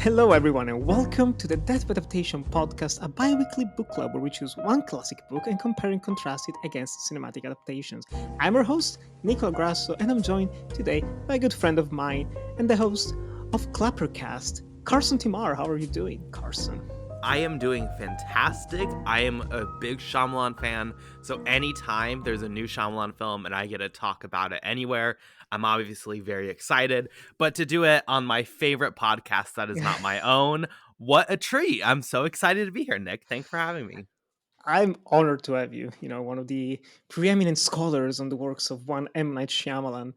Hello, everyone, and welcome to the Death by Adaptation podcast, a bi-weekly book club where we choose one classic book and compare and contrast it against cinematic adaptations. I'm your host, Nicolò Grasso, and I'm joined today by a good friend of mine and the host of Clappercast, Carson Timar. How are you doing, Carson? I am doing fantastic. I am a big Shyamalan fan, so anytime there's a new Shyamalan film and I get to talk about it anywhere, I'm obviously very excited. But to do it on my favorite podcast that is not my own, what a treat. I'm so excited to be here, Nick. Thanks for having me. I'm honored to have you, one of the preeminent scholars on the works of one M. Night Shyamalan.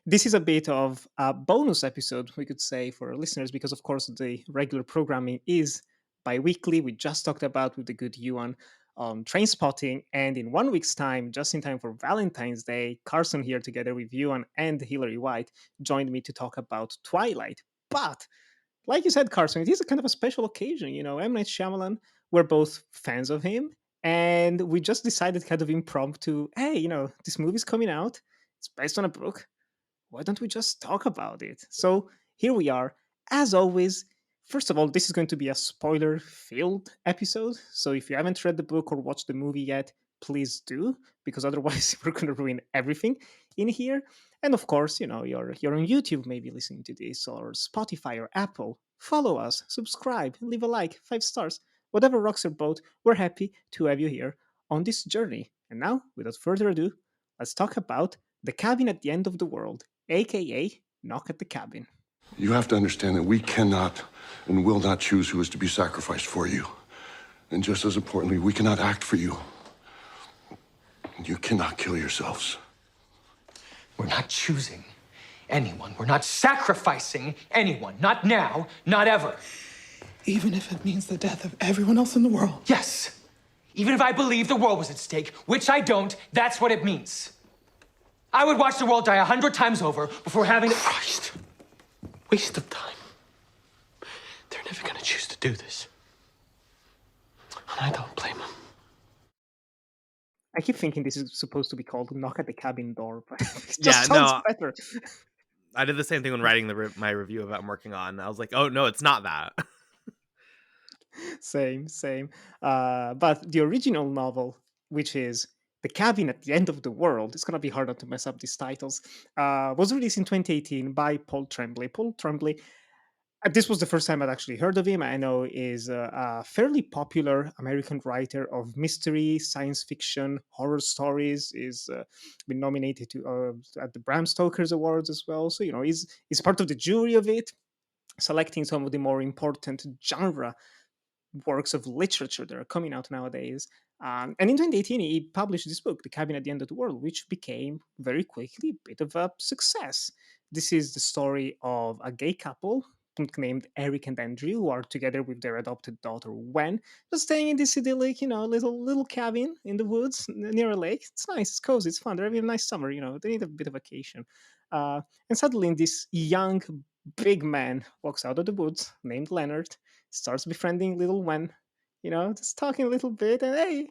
This is a bit of a bonus episode, we could say, for our listeners, because of course the regular programming is bi-weekly. We just talked about with the good Yuan on Train Spotting, and in 1 week's time, just in time for Valentine's Day, Carson here together with Yuan and Hilary White joined me to talk about Twilight. But like you said, Carson, it is a kind of a special occasion. M. Night Shyamalan, we're both fans of him, and we just decided kind of impromptu, hey, this movie's coming out. It's based on a book. Why don't we just talk about it? So here we are. As always, first of all, this is going to be a spoiler-filled episode. So if you haven't read the book or watched the movie yet, please do, because otherwise we're going to ruin everything in here. And of course, you're on YouTube maybe listening to this, or Spotify or Apple. Follow us, subscribe, leave a like, 5 stars, whatever rocks your boat. We're happy to have you here on this journey. And now, without further ado, let's talk about The Cabin at the End of the World, aka Knock at the Cabin. You have to understand that we cannot and will not choose who is to be sacrificed for you. And just as importantly, we cannot act for you. You cannot kill yourselves. We're not choosing anyone. We're not sacrificing anyone. Not now, not ever. Even if it means the death of everyone else in the world. Yes. Even if I believe the world was at stake, which I don't, that's what it means. I would watch the world die 100 times over before having to... Christ. Waste of time. They're never gonna choose to do this. And I don't blame them. I keep thinking this is supposed to be called Knock at the Cabin Door, but it just sounds better. I did the same thing when writing my review of I'm working on. I was like, oh, no, it's not that. Same. But the original novel, which is The Cabin at the End of the World, it's going to be hard not to mess up these titles, was released in 2018 by Paul Tremblay. Paul Tremblay, this was the first time I'd actually heard of him. I know is a fairly popular American writer of mystery, science fiction, horror stories. Is been nominated to at the Bram Stoker's Awards as well. So he's part of the jury of it, selecting some of the more important genre works of literature that are coming out nowadays. And in 2018, he published this book, The Cabin at the End of the World, which became very quickly a bit of a success. This is the story of a gay couple named Eric and Andrew, who are together with their adopted daughter Gwen, just staying in this idyllic, little cabin in the woods near a lake. It's nice, it's cozy, it's fun. They're having a nice summer. They need a bit of vacation. And suddenly, this young, big man walks out of the woods, named Leonard, starts befriending little Gwen. Just talking a little bit, and hey,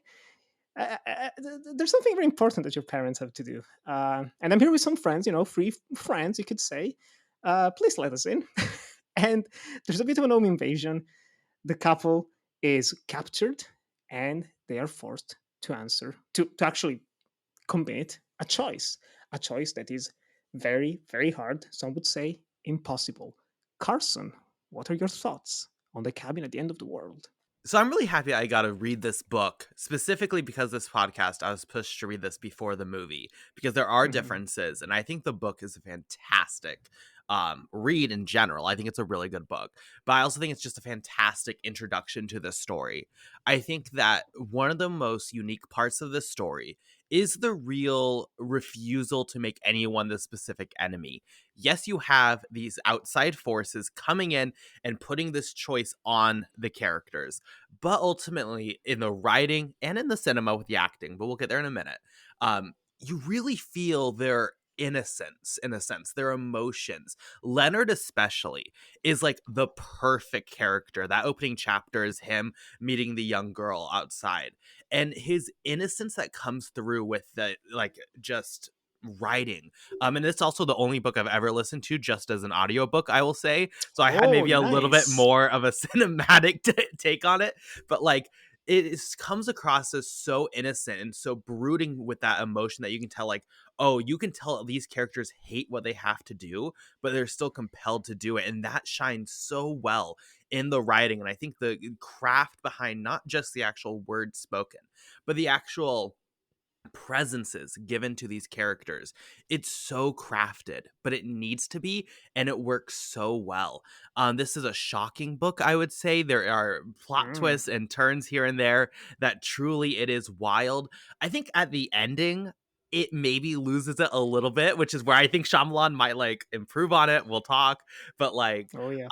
there's something very important that your parents have to do. And I'm here with some friends, free friends, you could say. Please let us in. And there's a bit of an home invasion. The couple is captured, and they are forced to actually commit a choice that is very, very hard. Some would say impossible. Carson, what are your thoughts on The Cabin at the End of the World? So I'm really happy I got to read this book, specifically because this podcast, I was pushed to read this before the movie, because there are differences. And I think the book is a fantastic read in general. I think it's a really good book. But I also think it's just a fantastic introduction to this story. I think that one of the most unique parts of this story is the real refusal to make anyone the specific enemy. Yes, you have these outside forces coming in and putting this choice on the characters. But ultimately, in the writing and in the cinema with the acting, but we'll get there in a minute, you really feel their innocence, in a sense, their emotions. Leonard especially is like the perfect character. That opening chapter is him meeting the young girl outside, and his innocence that comes through with the, like, just writing. And it's also the only book I've ever listened to just as an audiobook, I will say. So I had Oh, maybe a little bit nice. more of a cinematic take on it, but like comes across as so innocent and so brooding with that emotion that you can tell, like, oh, you can tell these characters hate what they have to do, but they're still compelled to do it. And that shines so well in the writing. And I think the craft behind not just the actual words spoken, but the actual presences given to these characters. It's so crafted, but it needs to be, and it works so well. This is a shocking book, I would say. There are plot Mm. twists and turns here and there that truly it is wild. I think at the ending, it maybe loses it a little bit, which is where I think Shyamalan might like improve on it. We'll talk, but like Oh yeah.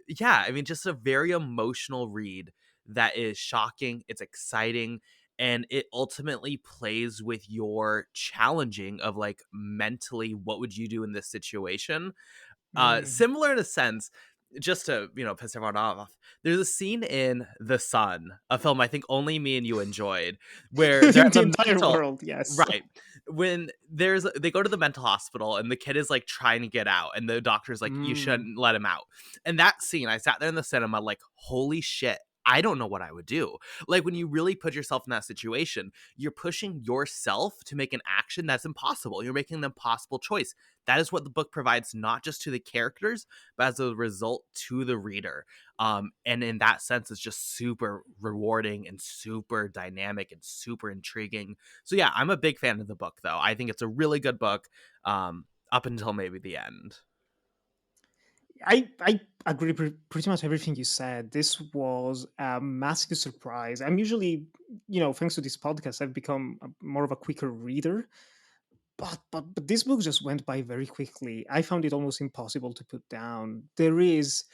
yeah, I mean, just a very emotional read that is shocking. It's exciting, and it ultimately plays with your challenging of like mentally what would you do in this situation. Mm. Similar in a sense, just to piss everyone off, there's a scene in The Sun, a film I think only me and you enjoyed, where they're In at the the entire mental, world, yes. right, when they go to the mental hospital and the kid is like trying to get out and the doctor's like, you Mm. shouldn't let him out. And that scene, I sat there in the cinema like, holy shit, I don't know what I would do. Like, when you really put yourself in that situation, you're pushing yourself to make an action that's impossible. You're making an impossible choice. That is what the book provides, not just to the characters, but as a result to the reader. And in that sense, it's just super rewarding and super dynamic and super intriguing. So yeah, I'm a big fan of the book, though. I think it's a really good book, up until maybe the end. I agree pretty much everything you said. This was a massive surprise. I'm usually, thanks to this podcast, I've become more of a quicker reader. But this book just went by very quickly. I found it almost impossible to put down. There is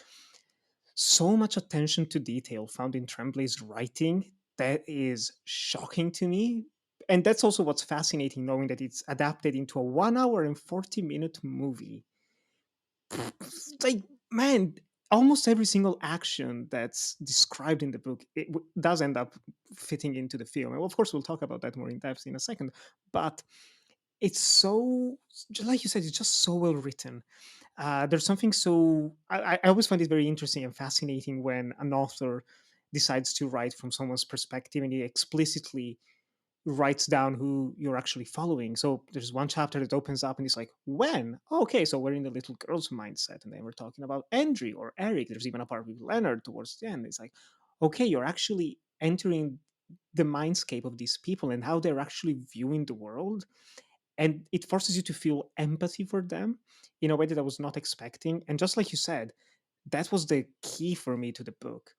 so much attention to detail found in Tremblay's writing that is shocking to me. And that's also what's fascinating, knowing that it's adapted into a 1 hour and 40-minute movie. Like, man, almost every single action that's described in the book does end up fitting into the film. And of course, we'll talk about that more in depth in a second. But it's so, just like you said, it's just so well written. There's something so I always find it very interesting and fascinating when an author decides to write from someone's perspective and he explicitly writes down who you're actually following. So there's one chapter that opens up and it's like, when? Oh, okay, so we're in the little girl's mindset, and then we're talking about Andrew or Eric. There's even a part with Leonard towards the end. It's like, okay, you're actually entering the mindscape of these people and how they're actually viewing the world, and it forces you to feel empathy for them in a way that I was not expecting. And just like you said, that was the key for me to the book,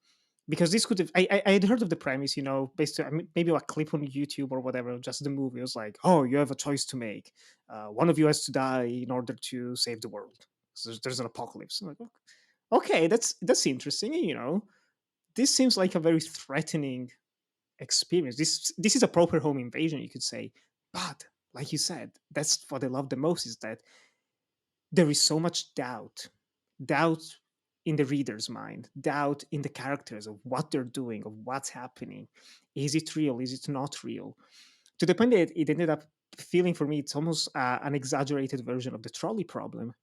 because this could have I had heard of the premise, based on, maybe a clip on YouTube or whatever, just the movie. It was like, oh, you have a choice to make. One of you has to die in order to save the world. So there's an apocalypse. I'm like, okay, that's interesting. This seems like a very threatening experience. This is a proper home invasion, you could say. But like you said, that's what I love the most, is that there is so much doubt in the reader's mind, doubt in the characters of what they're doing, of what's happening. Is it real? Is it not real? To the point that it ended up feeling for me, it's almost an exaggerated version of the trolley problem.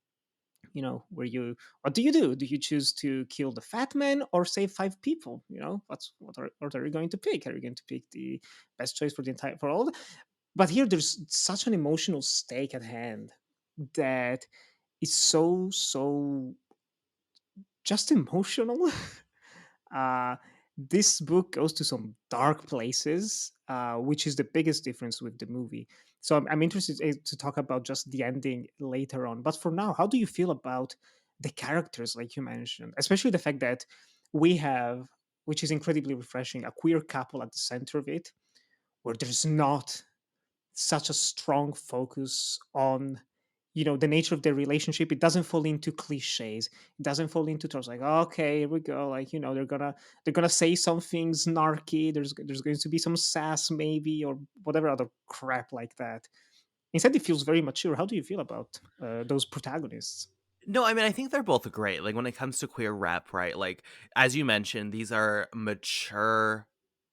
Where what do you do? Do you choose to kill the fat man or save five people? What are you going to pick? Are you going to pick the best choice for all? But here, there's such an emotional stake at hand that is so just emotional. uh, this book goes to some dark places, which is the biggest difference with the movie. So I'm interested to talk about just the ending later on. But for now, how do you feel about the characters, like you mentioned, especially the fact that we have, which is incredibly refreshing, a queer couple at the center of it, where there's not such a strong focus on the nature of their relationship. It doesn't fall into cliches. It doesn't fall into terms like, okay, here we go, like, they're gonna say something snarky. There's going to be some sass maybe, or whatever other crap like that. Instead, it feels very mature. How do you feel about those protagonists? No, I mean, I think they're both great. Like, when it comes to queer rep, right? Like, as you mentioned, these are mature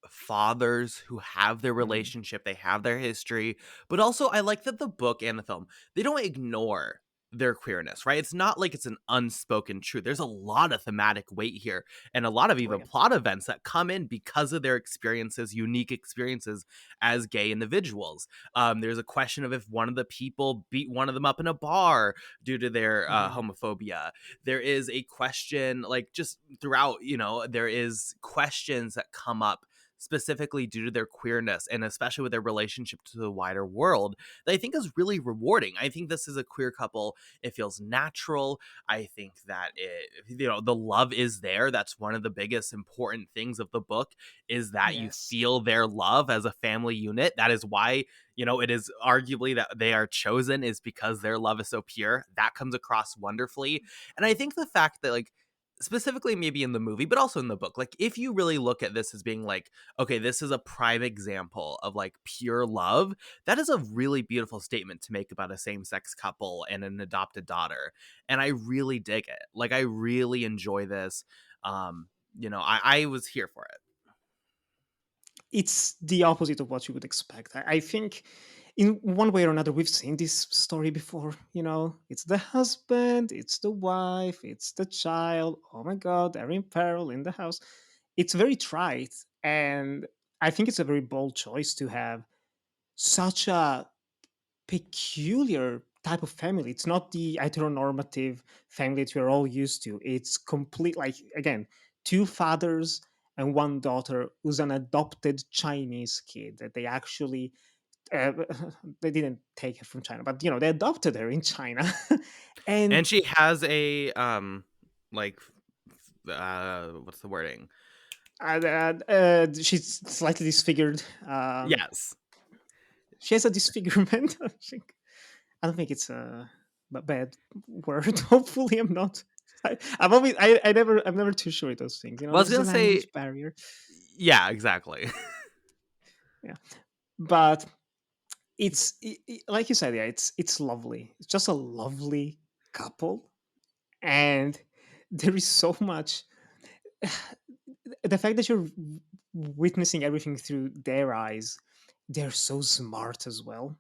fathers who have their Mm. relationship, they have their history, but also I like that the book and the film, they don't ignore their queerness, right? It's not like it's an unspoken truth. There's a lot of thematic weight here and a lot of Oh even yeah. plot events that come in because of their experiences, unique experiences as gay individuals. There's a question of if one of the people beat one of them up in a bar due to their Hmm. homophobia. There is a question, like just throughout, there is questions that come up specifically due to their queerness and especially with their relationship to the wider world that I think is really rewarding. I think this is a queer couple. It feels natural. I think that the love is there. That's one of the biggest important things of the book is that you Yes. feel their love as a family unit. That is why, it is arguably that they are chosen is because their love is so pure. That comes across wonderfully. And I think the fact that like specifically maybe in the movie but also in the book, like if you really look at this as being like, okay, this is a prime example of like pure love, that is a really beautiful statement to make about a same-sex couple and an adopted daughter. And I really dig it. Like I really enjoy this. I was here for it. It's the opposite of what you would expect. I think in one way or another we've seen this story before. It's the husband, it's the wife, it's the child. Oh my god, they're in peril in the house. It's very trite, and I think it's a very bold choice to have such a peculiar type of family. It's not the heteronormative family that we're all used to. It's complete, like, again, two fathers and one daughter who's an adopted Chinese kid that they actually uh, they didn't take her from China, but they adopted her in China. And And she has a like what's the wording? she's slightly disfigured. Yes. She has a disfigurement. I don't think it's a bad word. Hopefully, I'm not. I'm never too sure of those things. Well, I was There's a gonna say, language barrier. yeah, exactly. Yeah, but like you said, yeah, it's lovely. It's just a lovely couple, and there is so much. The fact that you're witnessing everything through their eyes, they're so smart as well.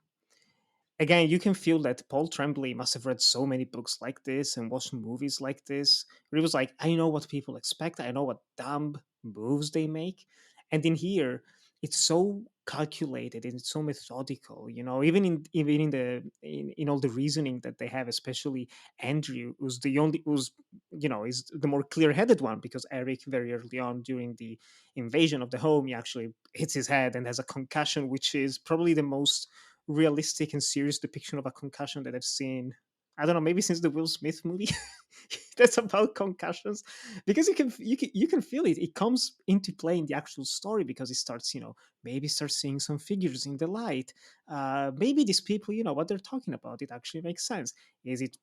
Again, you can feel that Paul Tremblay must have read so many books like this and watched movies like this, where he was like, I know what people expect, I know what dumb moves they make. And in here, it's so calculated and it's so methodical, even in all the reasoning that they have, especially Andrew, who's is the more clear-headed one, because Eric very early on during the invasion of the home, he actually hits his head and has a concussion, which is probably the most realistic and serious depiction of a concussion that I've seen. I don't know, maybe since the Will Smith movie that's about concussions, because you can feel it. It comes into play in the actual story because it starts, maybe start seeing some figures in the light. Maybe these people, what they're talking about. It actually makes sense. Is it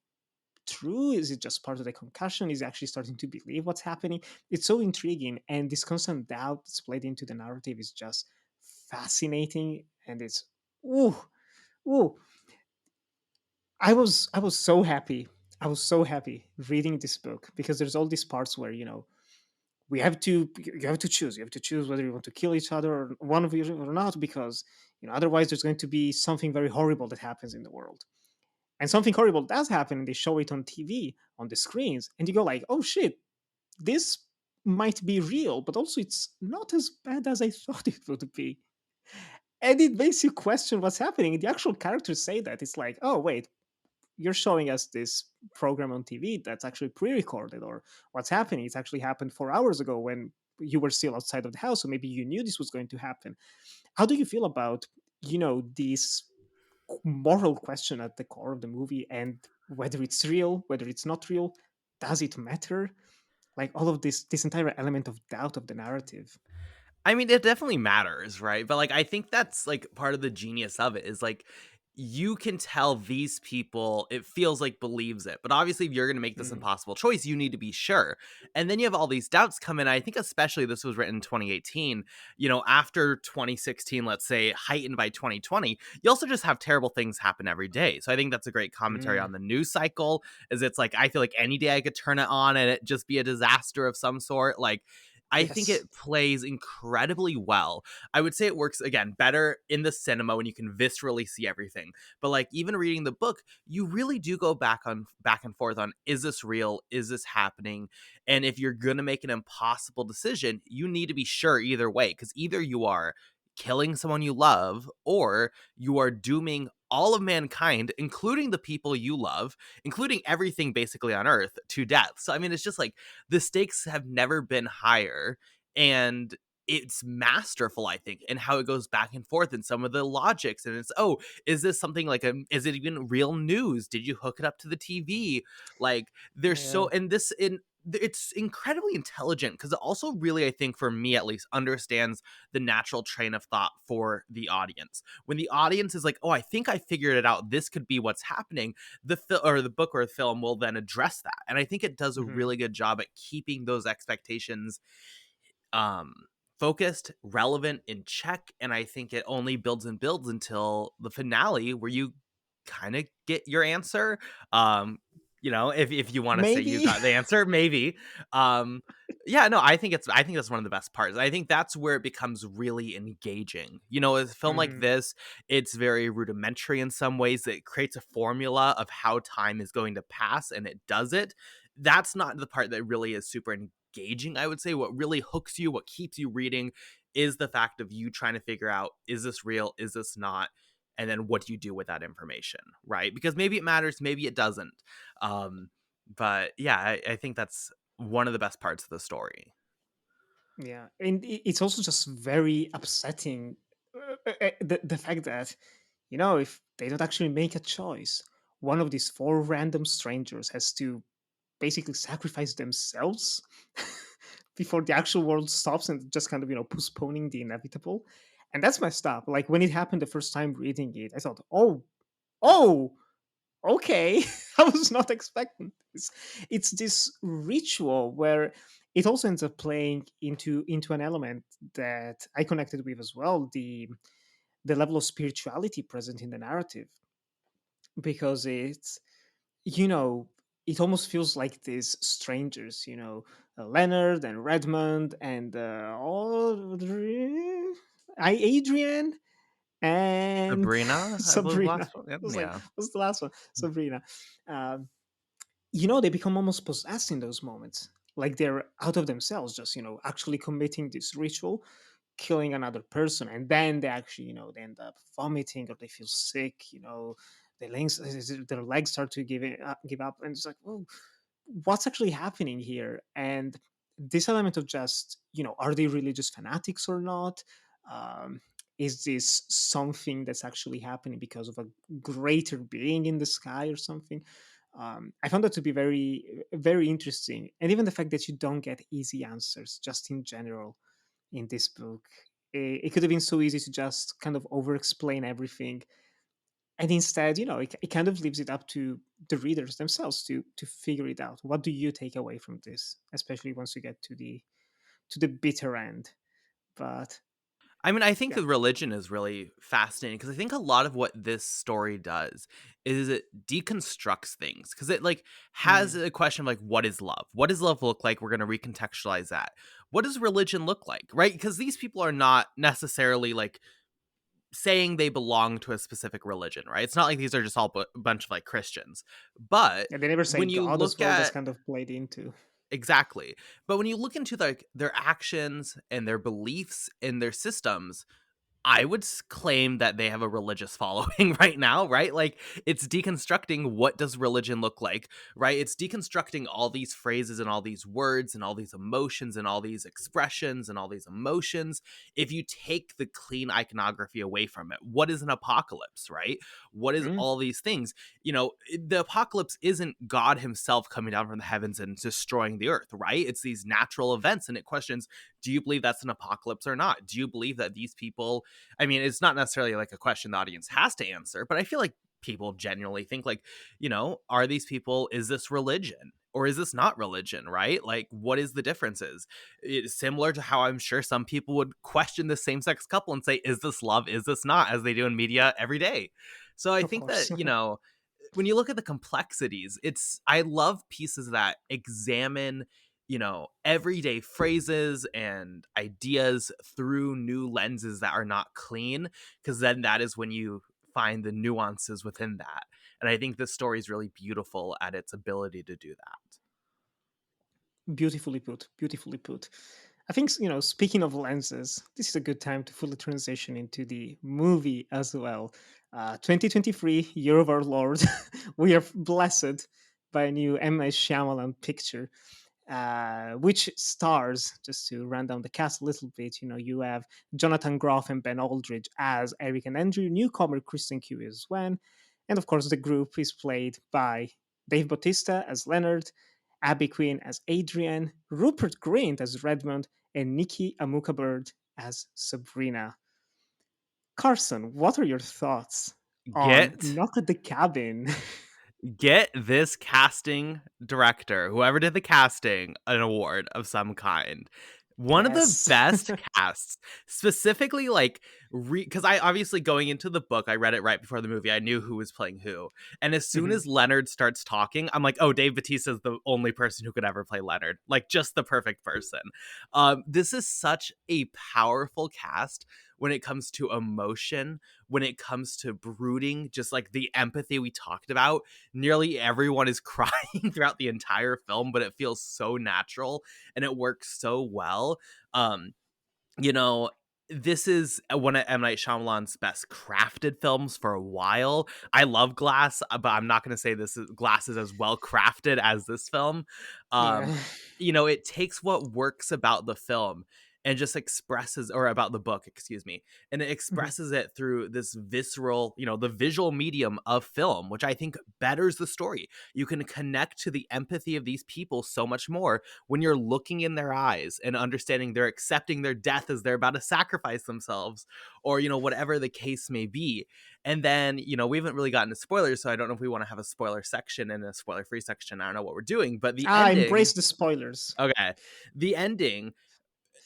true? Is it just part of the concussion? Is he actually starting to believe what's happening? It's so intriguing, and this constant doubt that's played into the narrative is just fascinating, and it's ooh, ooh. I was so happy. I was so happy reading this book because there's all these parts where we have to you have to choose. You have to choose whether you want to kill each other or one of you or not, because otherwise there's going to be something very horrible that happens in the world. And something horrible does happen, and they show it on TV on the screens, and you go like, "Oh shit, this might be real," but also it's not as bad as I thought it would be. And it makes you question what's happening. The actual characters say that it's like, "Oh wait, you're showing us this program on TV that's actually pre-recorded, or what's happening? It's actually happened 4 hours ago when you were still outside of the house, so maybe you knew this was going to happen." How do you feel about this moral question at the core of the movie, and whether it's real, whether it's not real? Does it matter? Like all of this entire element of doubt of the narrative. I mean, it definitely matters, right? But like I think that's like part of the genius of it is like you can tell these people it feels like believes it. But obviously if you're going to make this Mm, impossible choice, you need to be sure. And then you have all these doubts come in. I think especially this was written in 2018, after 2016, let's say heightened by 2020, you also just have terrible things happen every day. So I think that's a great commentary mm, on the news cycle is it's like I feel like any day I could turn it on and it just be a disaster of some sort. Like I think Yes. it plays incredibly well. I would say it works again better in the cinema when you can viscerally see everything. But like even reading the book, you really do go back and forth on, is this real? Is this happening? And if you're going to make an impossible decision, you need to be sure either way, because either you are killing someone you love or you are dooming all of mankind, including the people you love, including everything basically on earth, to death. So I mean, it's just like the stakes have never been higher, and it's masterful, I think, in how it goes back and forth and some of the logics. And it's, oh, is this something like is it even real news? Did you hook it up to the TV? Like there's Yeah. so, and this in it's incredibly intelligent because it also really, I think, for me at least, understands the natural train of thought for the audience. When the audience is like, oh, I think I figured it out, this could be what's happening, or the book or the film will then address that. And I think it does a Mhm. really good job at keeping those expectations um focused, relevant, in check. And I think it only builds and builds until the finale where you kind of get your answer. um if you want to say you Maybe. got the answer, maybe. um yeah, no, I think that's one of the best parts. I think that's where it becomes really engaging. A film like Mhm. this, it's very rudimentary in some ways. It creates a formula of how time is going to pass, and it does it. That's not the part that really is super engaging, I would say. What really hooks you, what keeps you reading, is the fact of you trying to figure out, is this real, is this not, and then what do you do with that information, right? Because maybe it matters, maybe it doesn't. um but yeah, I think that's one of the best parts of the story. Yeah, and it's also just very upsetting, the fact that, if they don't actually make a choice, one of these four random strangers has to basically sacrifice themselves before the actual world stops, and just kind of, postponing the inevitable. And that's messed up. Like when it happened the first time reading it, I thought, oh, okay. I was not expecting this. It's this ritual where it also ends up playing into an element that I connected with as well, the level of spirituality present in the narrative, because you know it almost feels like these strangers, Leonard and Redmond and Adrian and Sabrina, I was Sabrina. last one. Yep, I was like, yeah. what's the last one? Sabrina. Um, they become almost possessed in those moments. Like they're out of themselves, just, actually committing this ritual, killing another person. And then they actually, they end up vomiting or they feel sick, their legs start to give up. And it's like, oh, what's actually happening here? And this element of just, are they religious fanatics or not? Um, is this something that's actually happening because of a greater being in the sky or something? I found that to be very, very interesting. And even the fact that you don't get easy answers, just in general, in this book. It could have been so easy to just kind of over explain everything. And instead, it kind of leaves it up to the readers themselves to figure it out. What do you take away from this, especially once you get to the bitter end? But I mean, I think yeah. the religion is really fascinating because I think a lot of what this story does is it deconstructs things, because it like has Mm. a question of like, what is love? What does love look like? We're going to recontextualize that. What does religion look like? Right? Because these people are not necessarily like saying they belong to a specific religion, right? It's not like these are just all a bunch of like Christians. But And they never say when you God as look well. That's at kind of played into. exactly, but when you look into like their actions and their beliefs and their systems, I would claim that they have a religious following right now, right? Like it's deconstructing, what does religion look like, right? It's deconstructing all these phrases and all these words and all these emotions and all these expressions and all these emotions. If you take the clean iconography away from it, what is an apocalypse, right? What is Mm. all these things? The apocalypse isn't God himself coming down from the heavens and destroying the earth, right? It's these natural events, and it questions, do you believe that's an apocalypse or not? Do you believe that these people, I mean, it's not necessarily like a question the audience has to answer, but I feel like people genuinely think like, are these people, is this religion? Or is this not religion, right? Like, what is the differences? It's similar to how I'm sure some people would question the same sex couple and say, is this love? Is this not? As they do in media every day. So I Of think course. that, when you look at the complexities, I love pieces that examine, everyday phrases and ideas through new lenses that are not clean, because then that is when you find the nuances within that. And I think this story is really beautiful at its ability to do that. Beautifully put. Beautifully put. I think, speaking of lenses, this is a good time to fully transition into the movie as well. 2023, Year of Our Lord. We are blessed by a new M. Night Shyamalan picture, which stars, just to run down the cast a little bit, you have Jonathan Groff and Ben Aldridge as Eric and Andrew, newcomer Kristen Cui as Swen, and of course the group is played by Dave Bautista as Leonard, Abby Quinn as Adrian, Rupert Grint as Redmond, and Nikki Amuka Bird as Sabrina. Carson, what are your thoughts on Get Knock at the Cabin? get this casting director, whoever did the casting, an award of some kind. One of the Yes. best casts, specifically like because I obviously going into the book, I read it right before the movie. I knew who was playing who, and as soon Mhm. as Leonard starts talking, I'm like, oh, Dave Bautista is the only person who could ever play Leonard, like just the perfect person. This is such a powerful cast when it comes to emotion, when it comes to brooding, just like the empathy we talked about. Nearly everyone is crying throughout the entire film, but it feels so natural and it works so well. Um, you know, this is one of M. Night Shyamalan's best crafted films for a while. I love Glass, but I'm not going to say Glass is as well crafted as this film. Um, Yeah. it takes what works about the film and just expresses, or about the book, excuse me, and it Mhm. expresses it through this visceral, the visual medium of film, which I think betters the story. You can connect to the empathy of these people so much more when you're looking in their eyes and understanding they're accepting their death as they're about to sacrifice themselves, or whatever the case may be. And then we haven't really gotten to spoilers, so I don't know if we want to have a spoiler section and a spoiler free section. I don't know what we're doing, but the Embrace ending. the spoilers. Okay, the ending,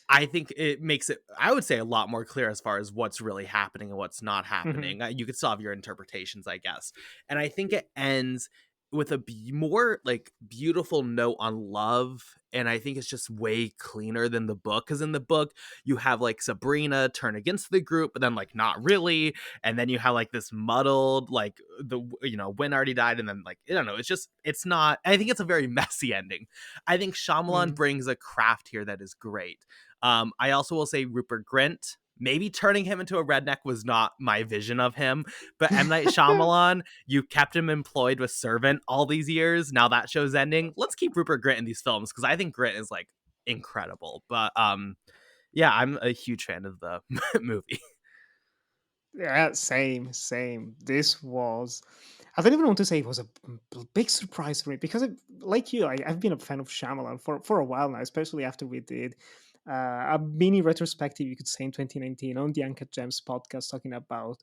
I think it makes it, I would say, a lot more clear as far as what's really happening and what's not Mhm. happening. You could still have your interpretations, I guess. And I think it ends with a more like beautiful note on love. And I think it's just way cleaner than the book. Because in the book, you have like Sabrina turn against the group, but then like not really. And then you have like this muddled, like Win already died. And then like, I don't know. It's not, I think it's a very messy ending. I think Shyamalan Mm. brings a craft here that is great. I also will say Rupert Grint. Maybe turning him into a redneck was not my vision of him, but M. Night Shyamalan, you kept him employed with Servant all these years. Now that show's ending. Let's keep Rupert Grint in these films because I think Grint is like incredible. But yeah, I'm a huge fan of the movie. Yeah, same, same. This was, I don't even want to say it was a big surprise for me because, like you, I've been a fan of Shyamalan for a while now, especially after we did a mini retrospective, you could say, in 2019 on the Uncut Gems podcast, talking about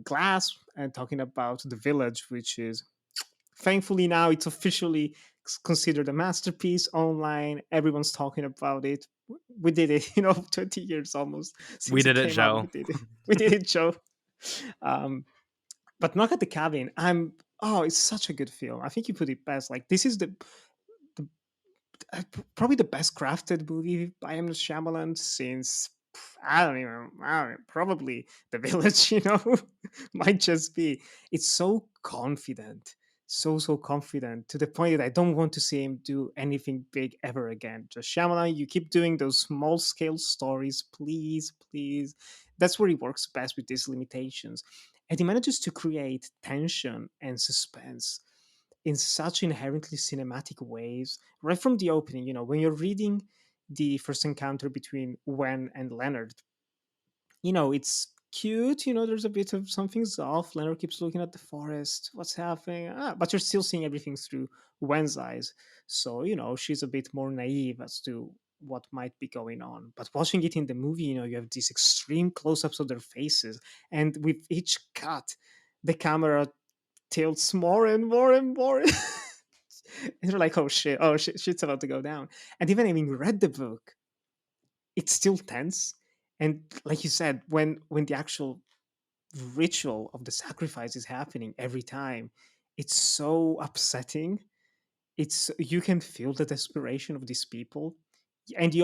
Glass and talking about The Village, which is thankfully now it's officially considered a masterpiece online. Everyone's talking about it. We did it, 20 years almost We since it did it, came out. Joe. We did it. We did it, Joe. Um, but Knock at the Cabin, it's such a good film. I think you put it best. Like, this is the probably the best crafted movie by M. Night Shyamalan since I don't know, probably The Village. Might just be. It's so confident, so confident to the point that I don't want to see him do anything big ever again. Just Shyamalan, you keep doing those small scale stories, please, please. That's where he works best with these limitations, and he manages to create tension and suspense in such inherently cinematic ways right from the opening. When you're reading the first encounter between Wen and Leonard, it's cute. There's a bit of something's off. Leonard keeps looking at the forest. What's happening? But you're still seeing everything through Wen's eyes. So, she's a bit more naive as to what might be going on. But watching it in the movie, you have these extreme close ups of their faces. And with each cut, the camera tilts more and more and more. And you're like, oh shit, shit's about to go down. And even having read the book, it's still tense. And like you said, when the actual ritual of the sacrifice is happening every time, it's so upsetting. it's you can feel the desperation of these people, and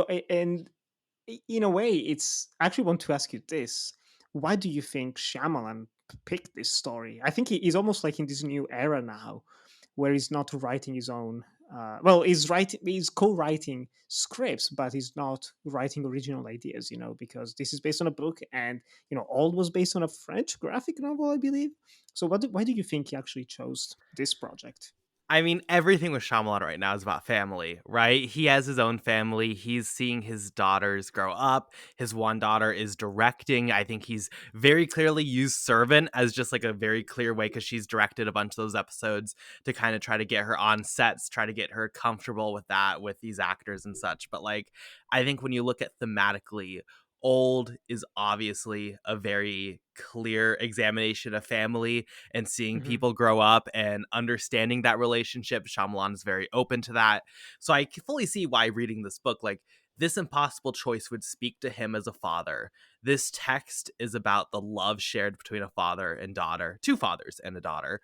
in a way, it's I actually want to ask you this: why do you think Shyamalan picked this story? I think he's almost like in this new era now, where he's not writing his own. Well, he's co-writing scripts, but he's not writing original ideas. Because this is based on a book, and all was based on a French graphic novel, I believe. So, why do you think he actually chose this project? I mean, everything with Shyamalan right now is about family, right? He has his own family. He's seeing his daughters grow up. His one daughter is directing. I think he's very clearly used Servant as just like a very clear way because she's directed a bunch of those episodes to kind of try to get her on sets, try to get her comfortable with that, with these actors and such. But like, I think when you look at thematically, Old is obviously a very clear examination of family and seeing Hmm. people grow up and understanding that relationship. Shyamalan is very open to that. So I fully see why reading this book, like this impossible choice would speak to him as a father. This text is about the love shared between a father and daughter, two fathers and a daughter.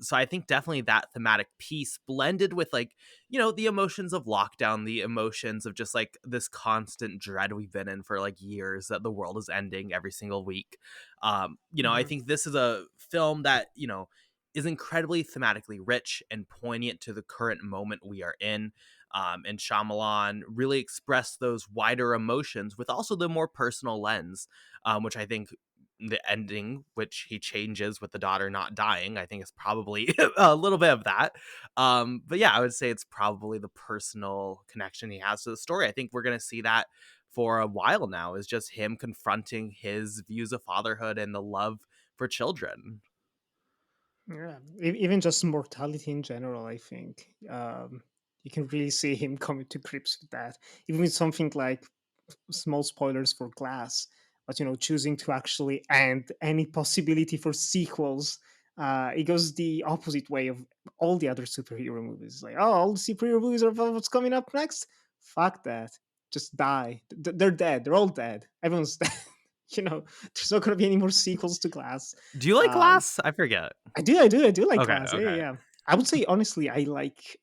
So I think definitely that thematic piece blended with like, the emotions of lockdown, the emotions of just like this constant dread we've been in for like years that the world is ending every single week. I Hmm. think this is a film that, is incredibly thematically rich and poignant to the current moment we are in. And Shyamalan really expressed those wider emotions with also the more personal lens, which I think the ending, which he changes with the daughter not dying, I think is probably a little bit of that. But yeah, I would say it's probably the personal connection he has to the story. I think we're going to see that for a while now, is just him confronting his views of fatherhood and the love for children. Yeah, even just mortality in general, I think you can really see him coming to grips with that. Even with something like small spoilers for Glass, but choosing to actually end any possibility for sequels. It goes the opposite way of all the other superhero movies. Like, oh, all the superhero movies are about what's coming up next. Fuck that. Just die. They're dead. They're all dead. Everyone's dead. There's not going to be any more sequels to Glass. Do you like Um, Glass? I forget. I do like Okay, Glass. Yeah, yeah, okay. yeah. I would say honestly, I like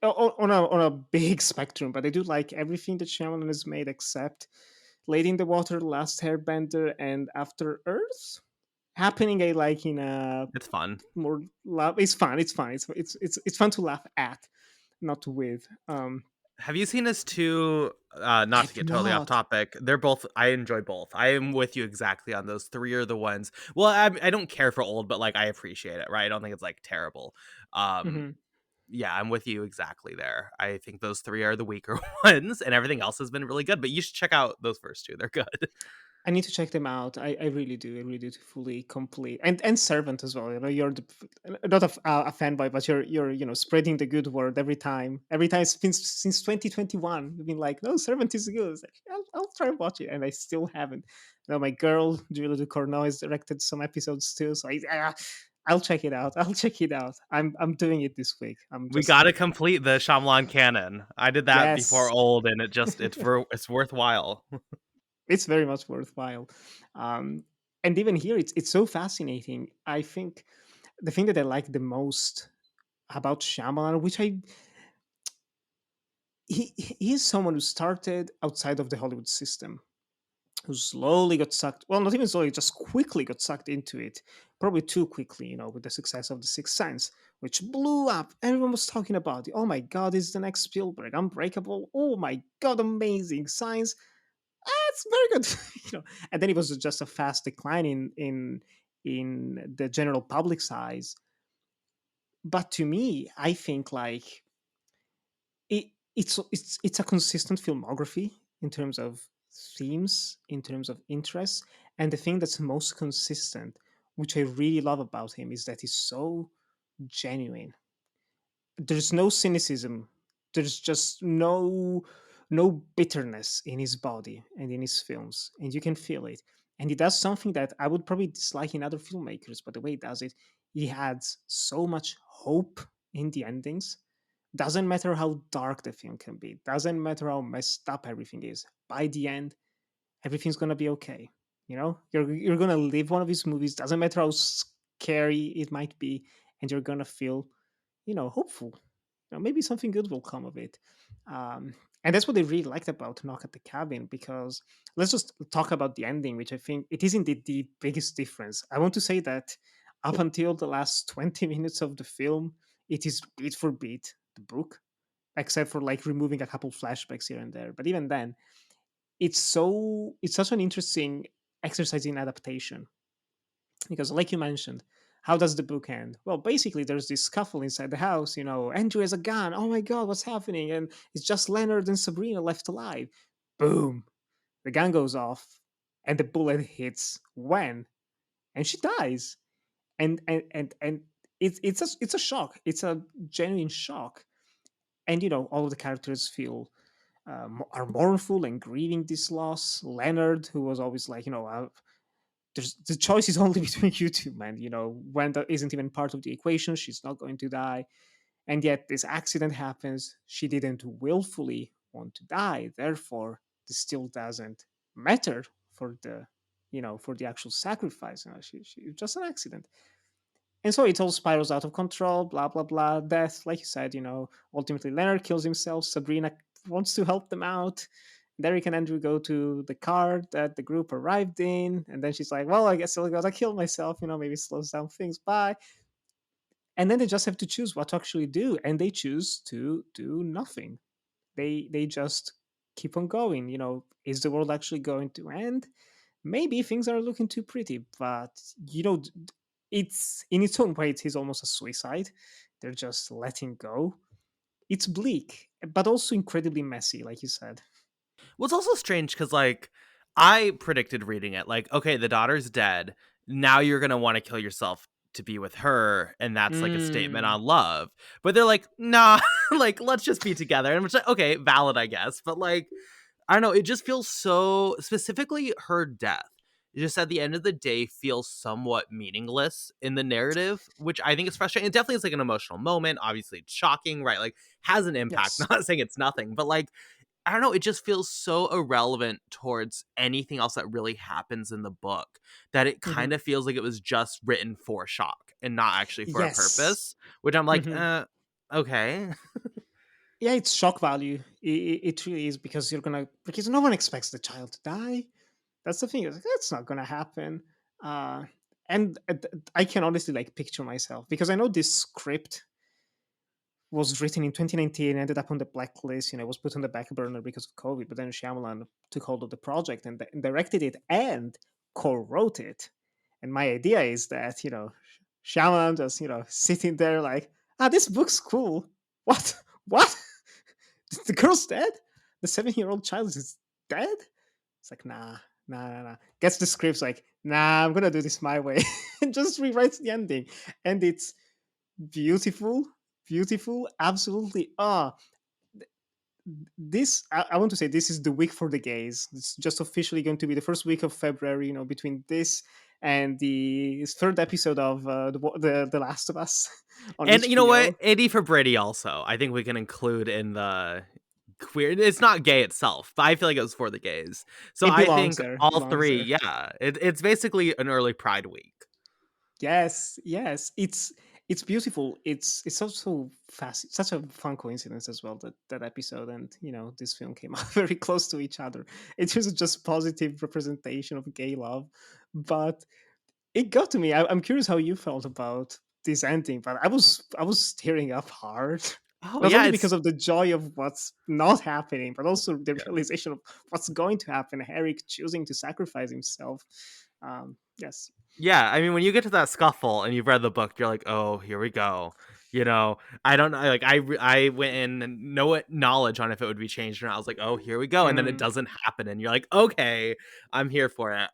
on a big spectrum, but I do like everything that Shyamalan has made except Lady in the Water, Last Airbender, and After Earth. Happening, I like in a It's fun. more laugh. It's fun. It's fun. It's fun to laugh at, not with. Have you seen his two? Not to I've get totally off not. topic, they're both. I enjoy both. I am with you exactly on those three are the ones. Well, I don't care for Old, but like I appreciate it. Right? I don't think it's like terrible. Um, Mhm. yeah, I'm with you exactly there. I think those three are the weaker ones, and everything else has been really good. But you should check out those first two; they're good. I need to check them out. I really do. I really do to fully complete and Servant as well. You're not a fanboy, but you're spreading the good word every time. Every time since 2021, you've been like, no, Servant is good. It's like, I'll try and watch it, and I still haven't. My girl Julia Ducournau has directed some episodes too, so I'll check it out. I'll check it out. I'm doing it this week. I'm We just got to complete the Shyamalan canon. I did that before yes. Old, and it's worthwhile. It's very much worthwhile. Um, and even here, it's so fascinating. I think the thing that I like the most about Shyamalan, which he is someone who started outside of the Hollywood system, who slowly got sucked. Well, not even slowly, just quickly got sucked into it. Probably too quickly, with the success of The Sixth Sense, which blew up. Everyone was talking about it. Oh my God, is the next Spielberg? Unbreakable. Oh my God, amazing science. It's very good. And then it was just a fast decline in the general public's eyes. But to me, I think like it's a consistent filmography in terms of themes, in terms of interests, and the thing that's most consistent, which I really love about him, is that he's so genuine. There's no cynicism. There's just no bitterness in his body and in his films, and you can feel it. And he does something that I would probably dislike in other filmmakers, but the way he does it, he adds so much hope in the endings. Doesn't matter how dark the film can be, doesn't matter how messed up everything is. By the end, everything's gonna be okay. You're gonna live one of his movies. Doesn't matter how scary it might be, and you're gonna feel hopeful. maybe something good will come of it. And that's what I really liked about Knock at the Cabin, because let's just talk about the ending, which I think it is indeed the biggest difference. I want to say that up until the last 20 minutes of the film, it is beat for beat the book, except for like removing a couple flashbacks here and there. But even then, it's such an interesting exercise in adaptation, because like you mentioned, how does the book end? Well, basically there's this scuffle inside the house. Andrew has a gun. Oh my god, what's happening? And it's just Leonard and Sabrina left alive. Boom, the gun goes off, and the bullet hits Gwen, and she dies. And it's a shock. It's a genuine shock. And all of the characters feel are mournful and grieving this loss. Leonard, who was always like, there's the choice is only between you two, man. Wanda isn't even part of the equation. She's not going to die. And yet this accident happens. She didn't willfully want to die. Therefore, this still doesn't matter for the actual sacrifice. She just an accident. And so it all spirals out of control, blah, blah, blah. Death, like you said, ultimately Leonard kills himself. Sabrina wants to help them out. Derek and Andrew go to the car that the group arrived in. And then she's like, well, I guess I gotta kill myself, maybe it slows down things. Bye. And then they just have to choose what to actually do. And they choose to do nothing. They just keep on going. Is the world actually going to end? Maybe things are looking too pretty, but it's in its own way, it is almost a suicide. They're just letting go. It's bleak, but also incredibly messy, like you said. Well, it's also strange because, like, I predicted reading it, like, okay, the daughter's dead. Now you're going to want to kill yourself to be with her. And that's like a statement Mm, on love. But they're like, nah, like, let's just be together. And which, like, okay, valid, I guess. But, like, I don't know. It just feels so, specifically her death. It just at the end of the day feels somewhat meaningless in the narrative, which I think is frustrating. It definitely is like an emotional moment. Obviously, it's shocking, right? Like, has an impact. yes. Not saying it's nothing, but like, I don't know, it just feels so irrelevant towards anything else that really happens in the book that it Hmm. kind of feels like it was just written for shock and not actually for a Yes. purpose, which I'm like, Hmm. okay. Yeah, it's shock value. It really is, because no one expects the child to die. That's the thing. It's like, that's not gonna happen. Uh, and I can honestly like picture myself, because I know this script was written in 2019, ended up on the blacklist. Was put on the back burner because of COVID. But then Shyamalan took hold of the project and directed it and co-wrote it. And my idea is that Shyamalan just sitting there like, this book's cool. What? What? The girl's dead. The 7-year-old child is dead. It's like, nah, nah, nah, nah. Gets the scripts like, nah, I'm gonna do this my way, and just rewrites the ending, and it's beautiful, beautiful, absolutely. This I want to say this is the week for the gays. It's just officially going to be the first week of February. Between this and the third episode of the Last of Us on And you know what? HBO. Eddie for Brady also, I think we can include in the queer. It's not gay itself, but I feel like it was for the gays. So It I belongs think there. It all belongs three, there. yeah, it's basically an early Pride week. Yes, yes. It's beautiful. It's also fast. Such a fun coincidence as well that that episode and this film came out very close to each other. It was just positive representation of gay love, but it got to me. I'm curious how you felt about this ending, but I was tearing up hard. Oh Not yeah, only it's because of the joy of what's not happening, but also the realization of what's going to happen. Eric choosing to sacrifice himself. Yes. Yeah, I mean, when you get to that scuffle and you've read the book, you're like, "Oh, here we go." I don't know. Like, I went in and no knowledge on if it would be changed or not. I was like, "Oh, here we go," and then it Mm, doesn't happen, and you're like, "Okay, I'm here for it."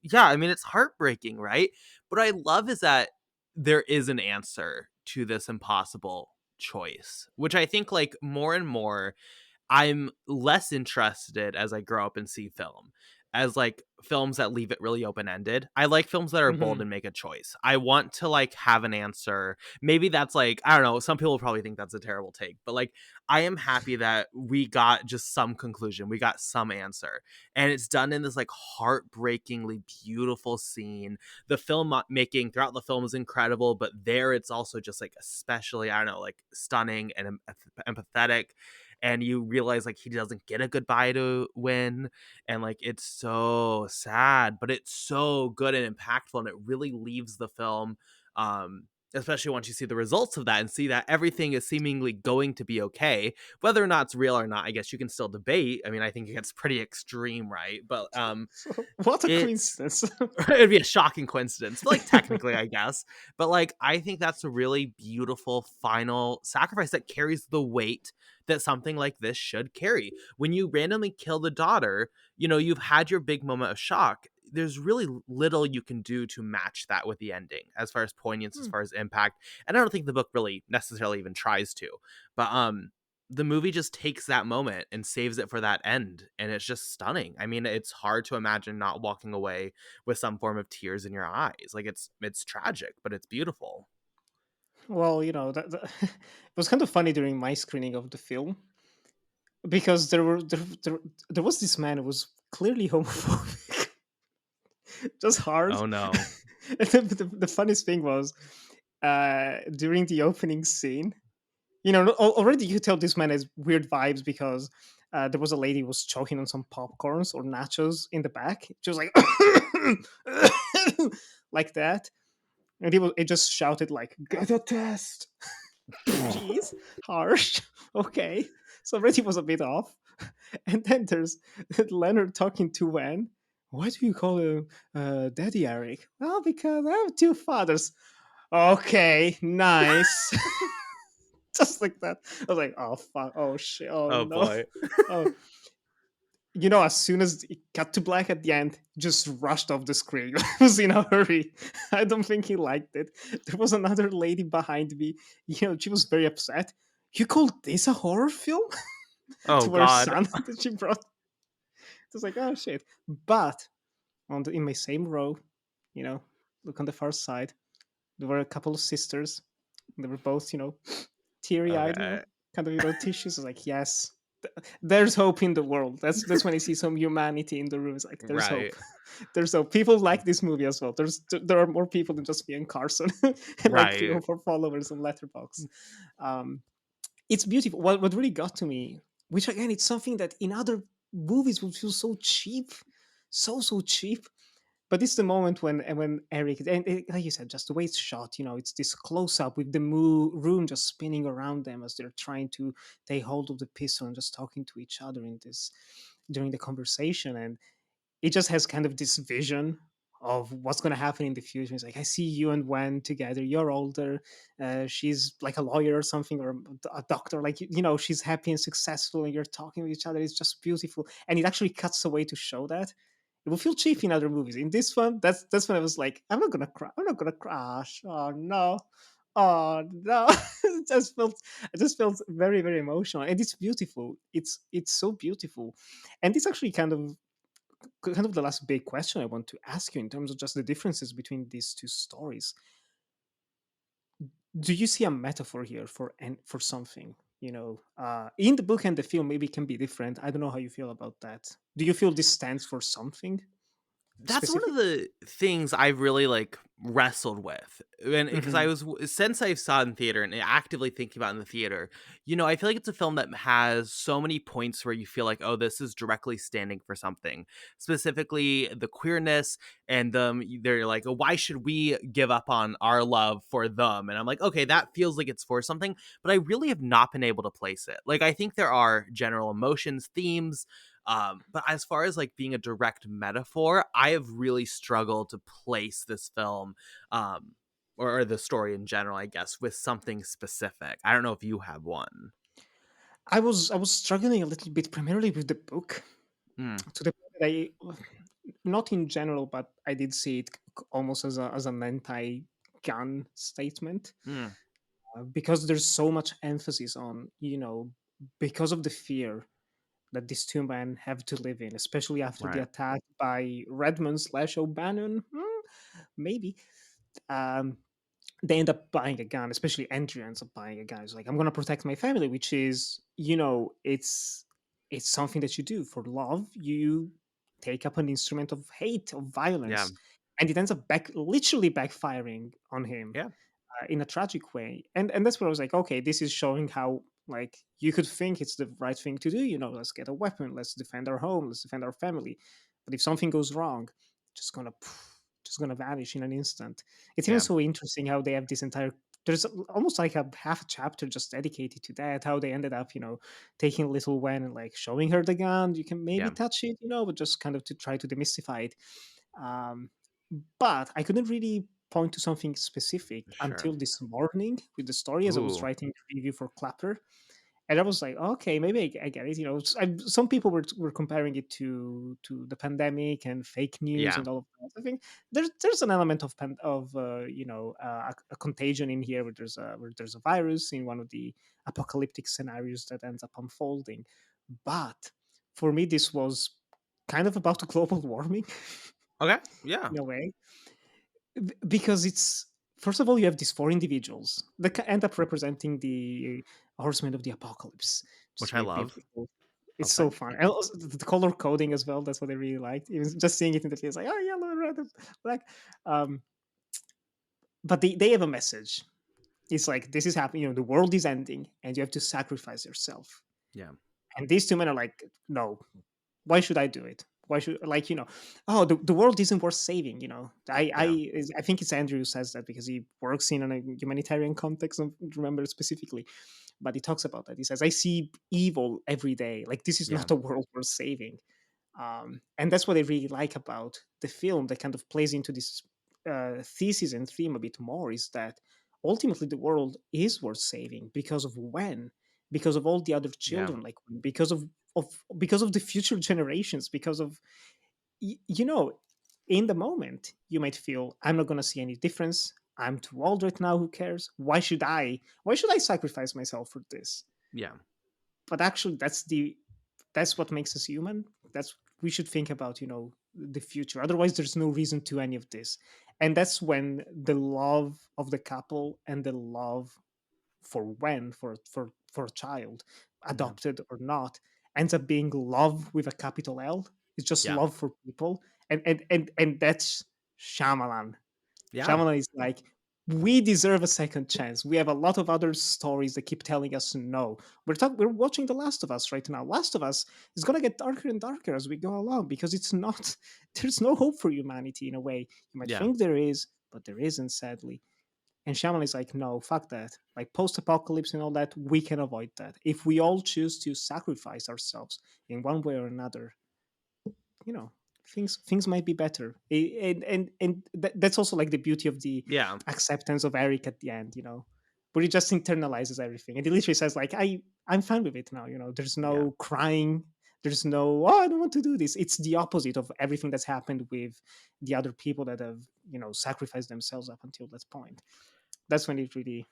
Yeah, I mean, it's heartbreaking, right? But what I love is that there is an answer to this impossible choice, which I think, like, more and more I'm less interested as I grow up and see film. as like films that leave it really open ended. I like films that are bold Mhm. and make a choice. I want to like have an answer. Maybe that's like, I don't know, some people probably think that's a terrible take, but like I am happy that we got just some conclusion. We got some answer. And it's done in this like heartbreakingly beautiful scene. The making throughout the film is incredible, but there it's also just like especially, I don't know, like stunning and empathetic. And you realize like he doesn't get a goodbye to win, and like it's so sad, but it's so good and impactful, and it really leaves the film, especially once you see the results of that and see that everything is seemingly going to be okay. Whether or not it's real or not, I guess you can still debate. I mean, I think it gets pretty extreme, right? But What a it's coincidence. it'd be a shocking coincidence, but like technically, I guess. But like, I think that's a really beautiful final sacrifice that carries the weight that something like this should carry. When you randomly kill the daughter, you've had your big moment of shock. There's really little you can do to match that with the ending, as far as poignance, as Hmm. far as impact. And I don't think the book really necessarily even tries to. But the movie just takes that moment and saves it for that end, and it's just stunning. I mean, it's hard to imagine not walking away with some form of tears in your eyes. Like it's tragic, but it's beautiful. Well, it was kind of funny during my screening of the film because there was this man who was clearly homophobic, just hard. Oh no. And the funniest thing was during the opening scene. Already you could tell this man has weird vibes because there was a lady who was choking on some popcorns or nachos in the back. She was like, like that, and he just shouted like, "Get a test." Jeez, harsh. Okay, so already was a bit off, and then there's Leonard talking to Van. Why do you call him Daddy Eric? Well, because I have two fathers. Okay, nice. Just like that. I was like, oh fuck, oh shit, oh Oh no. boy. Oh, as soon as it cut to black at the end, just rushed off the screen. He was in a hurry. I don't think he liked it. There was another lady behind me. She was very upset. You called this a horror film? Oh To her god. son that she brought. It was like, oh shit. But in my same row, you know, look on the far side, there were a couple of sisters. They were both, teary eyed, Okay. kind of, tissues. I was like, yes, there's hope in the world. That's when I see some humanity in the room. It's like, there's hope. Right. There's hope. People like this movie as well. There are more people than just me and Carson, and like three or Right. four followers on Letterboxd. Um, it's beautiful. What really got to me, which again, it's something that in other movies would feel so cheap, so cheap, but it's the moment when Eric and like you said, just the way it's shot, it's this close up with the room just spinning around them as they're trying to take hold of the pistol and just talking to each other in this during the conversation, and it just has kind of this vision of what's going to happen in the future. It's like, I see you and Wen together. You're older. She's like a lawyer or something, or a doctor. Like, she's happy and successful, and you're talking with each other. It's just beautiful. And it actually cuts away to show that. It will feel cheap in other movies. In this one, that's when I was like, I'm not gonna cry. I'm not gonna crash. Oh no. Oh no. I just felt very, very emotional. And it's beautiful. It's so beautiful. And it's actually kind of the last big question I want to ask you in terms of just the differences between these two stories. Do you see a metaphor here for something? In the book and the film, maybe it can be different. I don't know how you feel about that. Do you feel this stands for something That's one specific? of the things I've really like wrestled with, and because Hmm. since I saw it in theater and actively thinking about it in the theater, I feel like it's a film that has so many points where you feel like, oh, this is directly standing for something, specifically the queerness, and they're like, oh, why should we give up on our love for them? And I'm like, okay, that feels like it's for something, but I really have not been able to place it. Like, I think there are general emotions, themes, but as far as like being a direct metaphor, I have really struggled to place this film, or the story in general, I guess, with something specific. I don't know if you have one. I was struggling a little bit primarily with the book Mm, to the point that I, not in general, but I did see it almost as an anti-gun statement, mm, because there's so much emphasis on, because of the fear. that these two men have to live in, especially after the Right. attack by Redmond/O'Bannon. Maybe. Um, they end up buying a gun, especially Andrew ends up buying a gun. He's like, I'm gonna protect my family, which is, it's something that you do for love. You take up an instrument of hate, of Yeah. violence, and it ends up literally backfiring on him Yeah. in a tragic way. And that's where I was like, okay, this is showing how, like, you could think it's the right thing to do. Let's get a weapon, let's defend our home, let's defend our family. But if something goes wrong, just gonna just gonna vanish in an instant. It's even Yeah. so interesting how they have this entire. There's almost like a half a chapter just dedicated to that. How they ended up, taking little Wen and like showing her the gun. You can maybe Yeah. touch it, but just kind of to try to demystify it. Um, but I couldn't really point to something specific Sure. until this morning with the story as I was Ooh. writing the review for Clapper. And I was like, okay, maybe I get it. Some people were comparing it to the pandemic and fake news Yeah. and all of that. I think there's an element of a contagion in here where there's a virus in one of the apocalyptic scenarios that ends up unfolding. But for me, this was kind of about global warming Okay. Yeah. in a way, because it's, first of all, you have these four individuals that end up representing the horsemen of the apocalypse. Which Just I really love. beautiful. I'll It's say. so fun. And also the color coding as well, that's what I really liked. Even just seeing it in the film, it's like, oh, yellow, red, and black. um but they have a message. It's like, this is happening, the world is ending and you have to sacrifice yourself. Yeah. And these two men are like, no, why should I do it? Why should, oh, the world isn't worth saving. Yeah. I think it's Andrew who says that because he works in a humanitarian context. I don't remember specifically, but he talks about that. He says, I see evil every day. Like, this is Yeah. not a world worth saving. And that's what I really like about the film, that kind of plays into this thesis and theme a bit more, is that ultimately the world is worth saving because of when, because of all the other Yeah. children, like, because of the future generations, because of, you know in the moment you might feel, I'm not going to see any difference, I'm too old right now, who cares, why should I sacrifice myself for this? Yeah. But actually, that's what makes us human. That's, we should think about, the future. Otherwise, there's no reason to any of this. And that's when the love of the couple and the love for when for a child, Yeah. adopted or not, ends up being love with a capital L. It's just Yeah. love for people. And that's Shyamalan. Yeah. Shyamalan is like, we deserve a second chance. We have a lot of other stories that keep telling us no. We're watching The Last of Us right now. Last of Us is gonna get darker and darker as we go along, because it's not there's no hope for humanity in a way. You might Yeah. think there is, but there isn't, sadly. And Shyamalan is like, no, fuck that. Like, post-apocalypse and all that, we can avoid that. If we all choose to sacrifice ourselves in one way or another, you know things might be better. And that's also like the beauty of the Yeah. acceptance of Eric at the end, but he just internalizes everything, and he literally says like, I'm fine with it now. There's Yeah. no crying, there's no, oh, I don't want to do this. It's the opposite of everything that's happened with the other people that have sacrificed themselves up until that point. That's when it really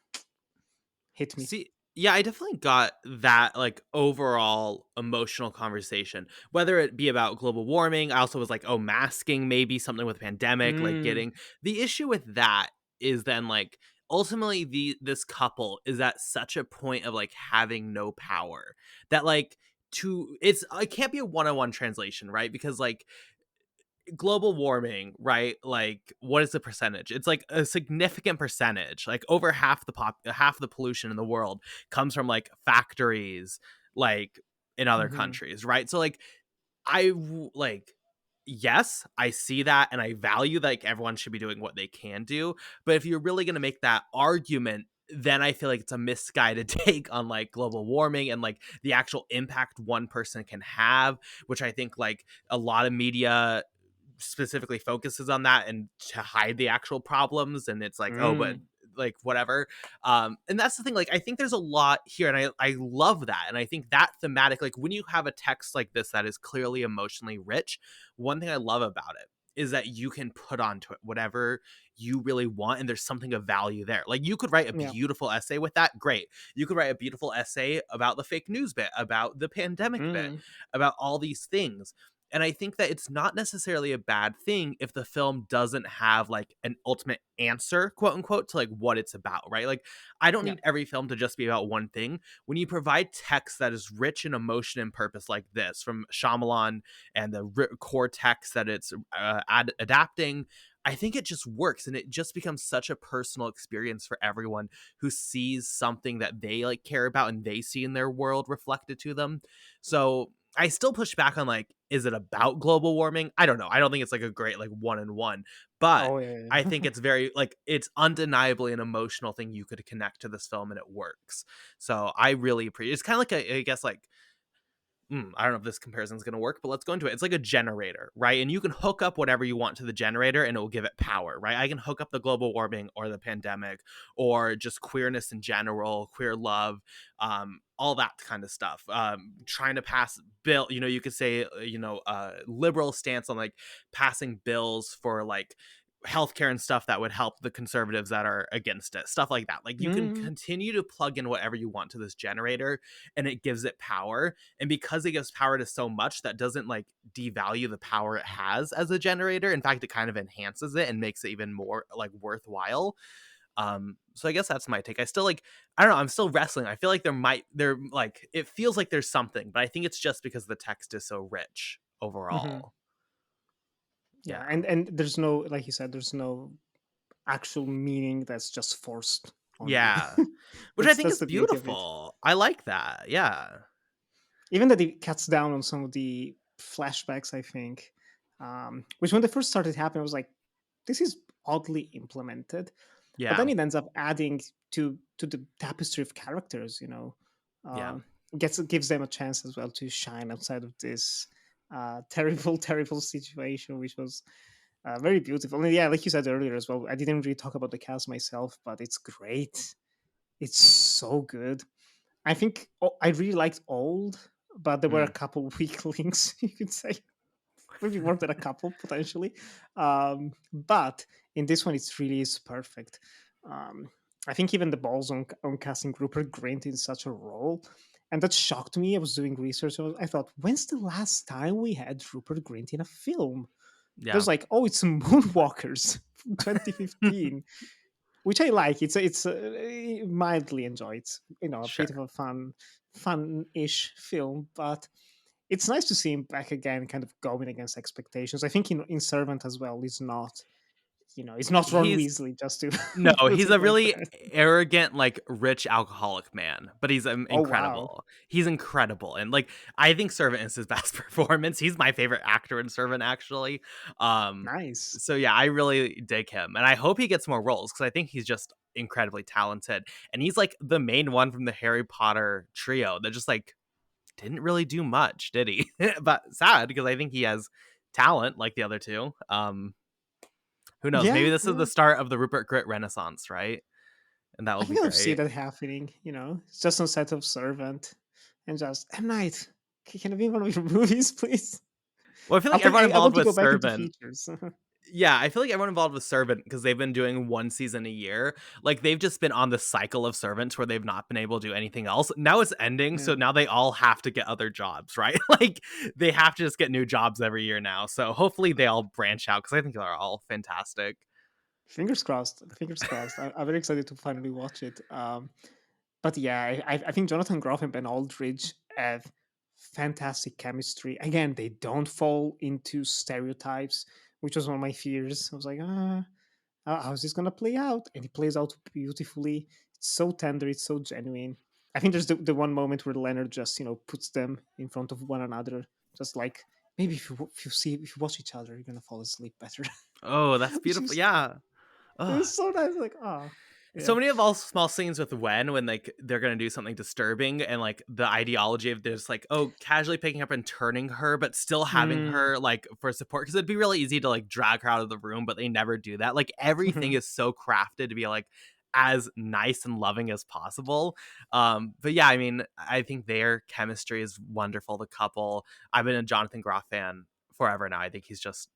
hit me. See, yeah, I definitely got that like overall emotional conversation, whether it be about global warming. I also was like, oh, masking, maybe something with pandemic, like Mm, getting the issue with that is then like ultimately this couple is at such a point of like having no power that like it can't be a one-on-one translation, right? Because like global warming, right? Like, what is the percentage? It's like a significant percentage. Like over half the pollution in the world comes from like factories, like in other mhm, countries, right? So like like yes, I see that and I value that like everyone should be doing what they can do. But if you're really gonna make that argument, then I feel like it's a misguided take on like global warming and like the actual impact one person can have, which I think like a lot of media specifically focuses on that and to hide the actual problems, and it's like, oh, but mm, like whatever. And that's the thing, like I think there's a lot here, and I love that, and I think that thematic, like when you have a text like this that is clearly emotionally rich, one thing I love about it is that you can put onto it whatever you really want, and there's something of value there. Like, you could write a Yeah. beautiful essay with that, great. You could write a beautiful essay about the fake news bit, about the pandemic bit, Mm. about all these things. And I think that it's not necessarily a bad thing if the film doesn't have like an ultimate answer, quote unquote, to like what it's about, right? Like, I don't Yeah. need every film to just be about one thing. When you provide text that is rich in emotion and purpose, like this from Shyamalan, and the core text that it's adapting, I think it just works, and it just becomes such a personal experience for everyone who sees something that they like care about and they see in their world reflected to them. So I still push back on like, is it about global warming? I don't know. I don't think it's like a great like one and one, but Oh yeah. I Yeah. think it's very like, it's undeniably an emotional thing you could connect to this film, and it works. So I really appreciate. It's kind of like I guess like, I don't know if this comparison is going to work, but let's go into it. It's like a generator, right? And you can hook up whatever you want to the generator and it will give it power, right? I can hook up the global warming or the pandemic or just queerness in general, queer love, all that kind of stuff. Trying to pass bill, you could say, liberal stance on like passing bills for like healthcare and stuff that would help the conservatives that are against it, stuff like that. Like, you can Mm. continue to plug in whatever you want to this generator and it gives it power. And because it gives power to so much, that doesn't like devalue the power it has as a generator. In fact, it kind of enhances it and makes it even more like worthwhile. So I guess that's my take. I still like, I don't know, I'm still wrestling. I feel like there like, it feels like there's something, but I think it's just because the text is so rich Hmm. overall. Yeah, Yeah. and there's no, like you said, there's no actual meaning that's just forced on you. Yeah. Which I think That's is the beauty of it. beautiful. I like that. Yeah. Even that it cuts down on some of the flashbacks, I think, which when they first started happening, I was like, this is oddly implemented. But then Yeah. it ends up adding to the tapestry of characters, Yeah. um, gives them a chance as well to shine outside of this terrible, terrible situation, which was very beautiful. And yeah, like you said earlier as well, I didn't really talk about the cast myself, but it's great. It's so good. I think I really liked Old, but there were a Mm. couple weak links, you could say. Maybe more than a couple, potentially. But in this one, it's really is perfect. Um, I think even the balls on casting Rupert Grint in such a role. And that shocked me. I was doing research. I thought, when's the last time we had Rupert Grint in a film? It Yeah. was like, oh, it's Moonwalkers from 2015, which I like. It's mildly enjoyed. It's, a bit of Sure. a fun-ish film, but it's nice to see him back again, kind of going against expectations. I think in Servant as well, he's not Ron He's Weasley just to No, put he's it a like really that. arrogant, like rich alcoholic man, but he's Oh wow, incredible. He's incredible. And like, I think Servant is his best performance. He's my favorite actor in Servant, actually. Um, nice. so yeah, I really dig him. And I hope he gets more roles because I think he's just incredibly talented. And he's like the main one from the Harry Potter trio that just like didn't really do much, did he? But sad because I think he has talent like the other two. Who knows? Maybe Yeah, this is yeah. the start of the Rupert Grint renaissance, right? And that I will be think I've seen great. that happening. It's just on set of Servant, and just M Night. Can I be in one of your movies, please? Well, I feel like everyone I involved want to with go back into Servant, features. yeah, I feel like everyone involved with Servant, because they've been doing one season a year. Like, they've just been on the cycle of Servants where they've not been able to do anything else. Now it's ending, Yeah. so now they all have to get other jobs, right? Like, they have to just get new jobs every year now. So hopefully they all branch out, because I think they're all fantastic. Fingers crossed. Fingers crossed. I'm very excited to finally watch it. But yeah, I think Jonathan Groff and Ben Aldridge have fantastic chemistry. Again, they don't fall into stereotypes, which was one of my fears. I was like, how's this gonna play out? And it plays out beautifully. It's so tender. It's so genuine. I think there's the one moment where Leonard just puts them in front of one another, just like maybe if you watch each other, you're gonna fall asleep better. Oh, that's Which beautiful. is Yeah. it Oh, was so nice. Like, so yeah. many of all small scenes with when like they're gonna do something disturbing, and like the ideology of this like, oh, casually picking up and turning her but still having Mm. her like for support, because it'd be really easy to like drag her out of the room, but they never do that. Like, everything is so crafted to be like as nice and loving as possible. But yeah, I mean, I think their chemistry is wonderful, the couple. I've been a Jonathan Groff fan forever now. I think he's just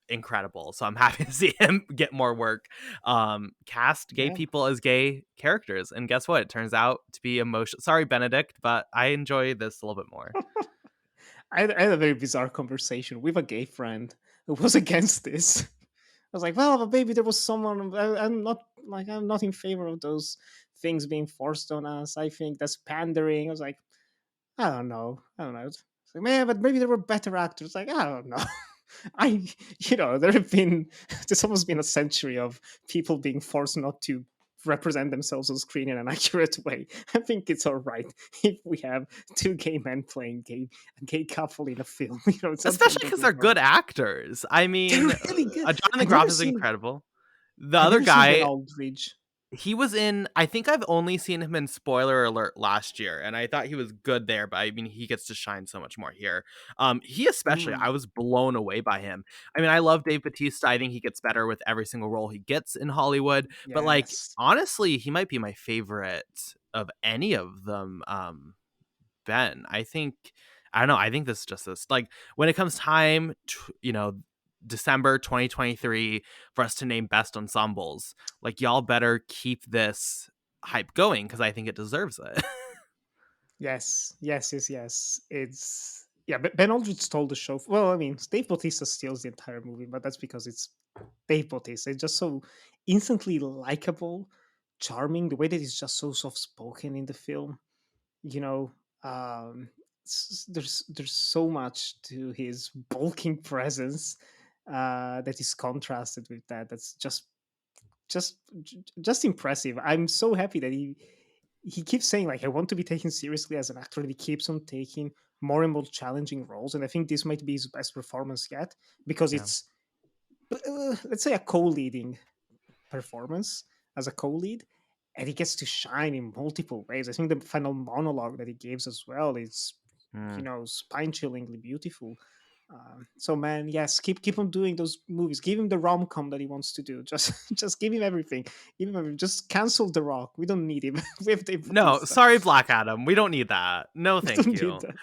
incredible. So I'm happy to see him get more work. Cast gay Yeah. people as gay characters, and guess what? It turns out to be emotional. Sorry, Benedict, but I enjoy this a little bit more. I had a very bizarre conversation with a gay friend who was against this. I was like, "Well, but maybe there was someone. I'm not in favor of those things being forced on us. I think that's pandering." I was like, "I don't know. I don't know." It's like, man, but maybe there were better actors. Like, I don't know. There have been there's almost been a century of people being forced not to represent themselves on screen in an accurate way. I think it's all right if we have two gay men playing a gay couple in a film. Something Especially because doesn't they're work. good actors. I mean, They're really good. Jonathan I've Groff never is seen incredible. The I've other never seen Ben guy, Aldridge. he was in, I think I've only seen him in Spoiler Alert last year, and I thought he was good there, but I mean, he gets to shine so much more here. He especially, I Mm, was blown away by him. I mean, I love Dave Bautista. I think he gets better with every single role he gets in Hollywood, but like, yes. honestly, he might be my favorite of any of them. Ben, I don't know. I think this is just this, like, when it comes time to, December 2023 for us to name best ensembles, like, y'all better keep this hype going because I think it deserves it. Yes. Yes. Yes. Yes. It's yeah. But Ben Aldridge stole the show. Well, I mean, Dave Bautista steals the entire movie, but that's because it's Dave Bautista. It's just so instantly likable, charming. The way that he's just so soft spoken in the film. You know, um, there's so much to his bulking presence that is contrasted with that. That's just impressive. I'm so happy that he keeps saying like I want to be taken seriously as an actor, and he keeps on taking more and more challenging roles. And I think this might be his best performance yet because Yeah. it's let's say a co-leading performance as a co-lead, and he gets to shine in multiple ways. I think the final monologue that he gives as well is Mm. spine-chillingly beautiful. So man, yes, keep on doing those movies. Give him the rom com that he wants to do. Just just give him everything. Give him everything. Just cancel The Rock. We don't need him. We have Dave No, Bautista. sorry, Black Adam. We don't need that. No, We thank don't need you. that.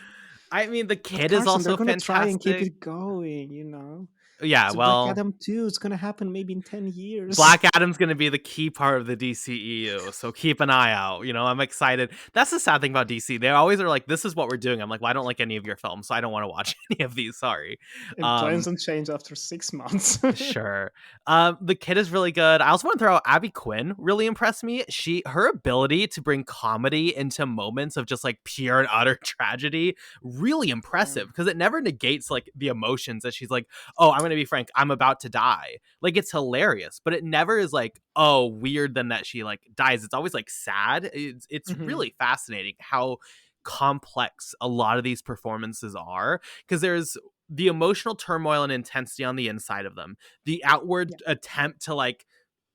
I mean, the But kid is Carson, they're also gonna try and keep fantastic. it going. Yeah, So Black well, Adam 2, it's gonna happen maybe in 10 years. Black Adam's going to be the key part of the DCEU, so keep an eye out. I'm excited. That's the sad thing about DC. They always are like, "This is what we're doing." I'm like, "Well, I don't like any of your films, so I don't want to watch any of these. Sorry." And plans Um, don't change after 6 months. sure. The kid is really good. I also want to throw out Abby Quinn. Really impressed me. Her ability to bring comedy into moments of just like pure and utter tragedy, really Yeah. impressive because it never negates like the emotions that she's like, "Oh, I'm going to be frank. I'm about to die." Like, it's hilarious, but it never is like, oh, weird then that she like dies. It's always like sad. It's Mhm. really fascinating how complex a lot of these performances are because there's the emotional turmoil and intensity on the inside of them, the Yeah. outward attempt to like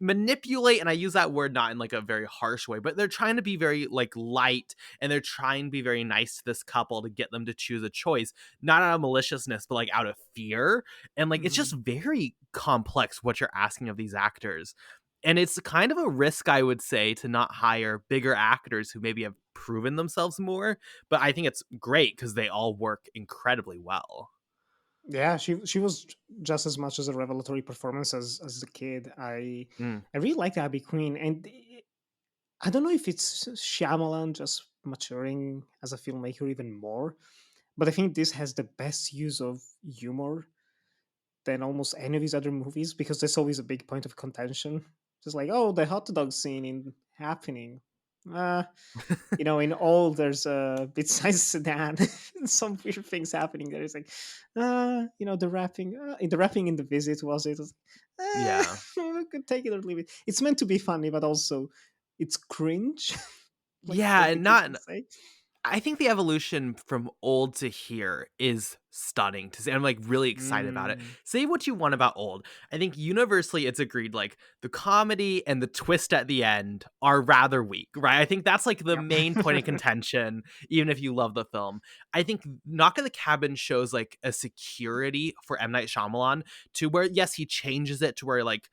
manipulate, and I use that word not in like a very harsh way, but they're trying to be very like light, and they're trying to be very nice to this couple to get them to choose a choice, not out of maliciousness but like out of fear. And like, it's just Mhm. very complex what you're asking of these actors, and it's kind of a risk, I would say, to not hire bigger actors who maybe have proven themselves more, but I think it's great because they all work incredibly well. Yeah, she was just as much as a revelatory performance as the kid. Mm. I really liked Abby Queen, and I don't know if it's Shyamalan just maturing as a filmmaker even more, but I think this has the best use of humor than almost any of his other movies because there's always a big point of contention. Just like, oh, the hot dog scene in Happening. Uh, in all there's besides sedan, some weird things happening there. It's like, the rapping in The Visit was it? Was, Yeah. I could take it or leave it. It's meant to be funny, but also it's cringe, Yeah, like the and kids not would say. I think the evolution from old to here is stunning to see. I'm like really excited about it. Mm, Say what you want about old. I think universally it's agreed like the comedy and the twist at the end are rather weak, right? I think that's like the yeah. main point of contention, even if you love the film. I think Knock at the Cabin shows like a security for M. Night Shyamalan to where, yes, he changes it to where like,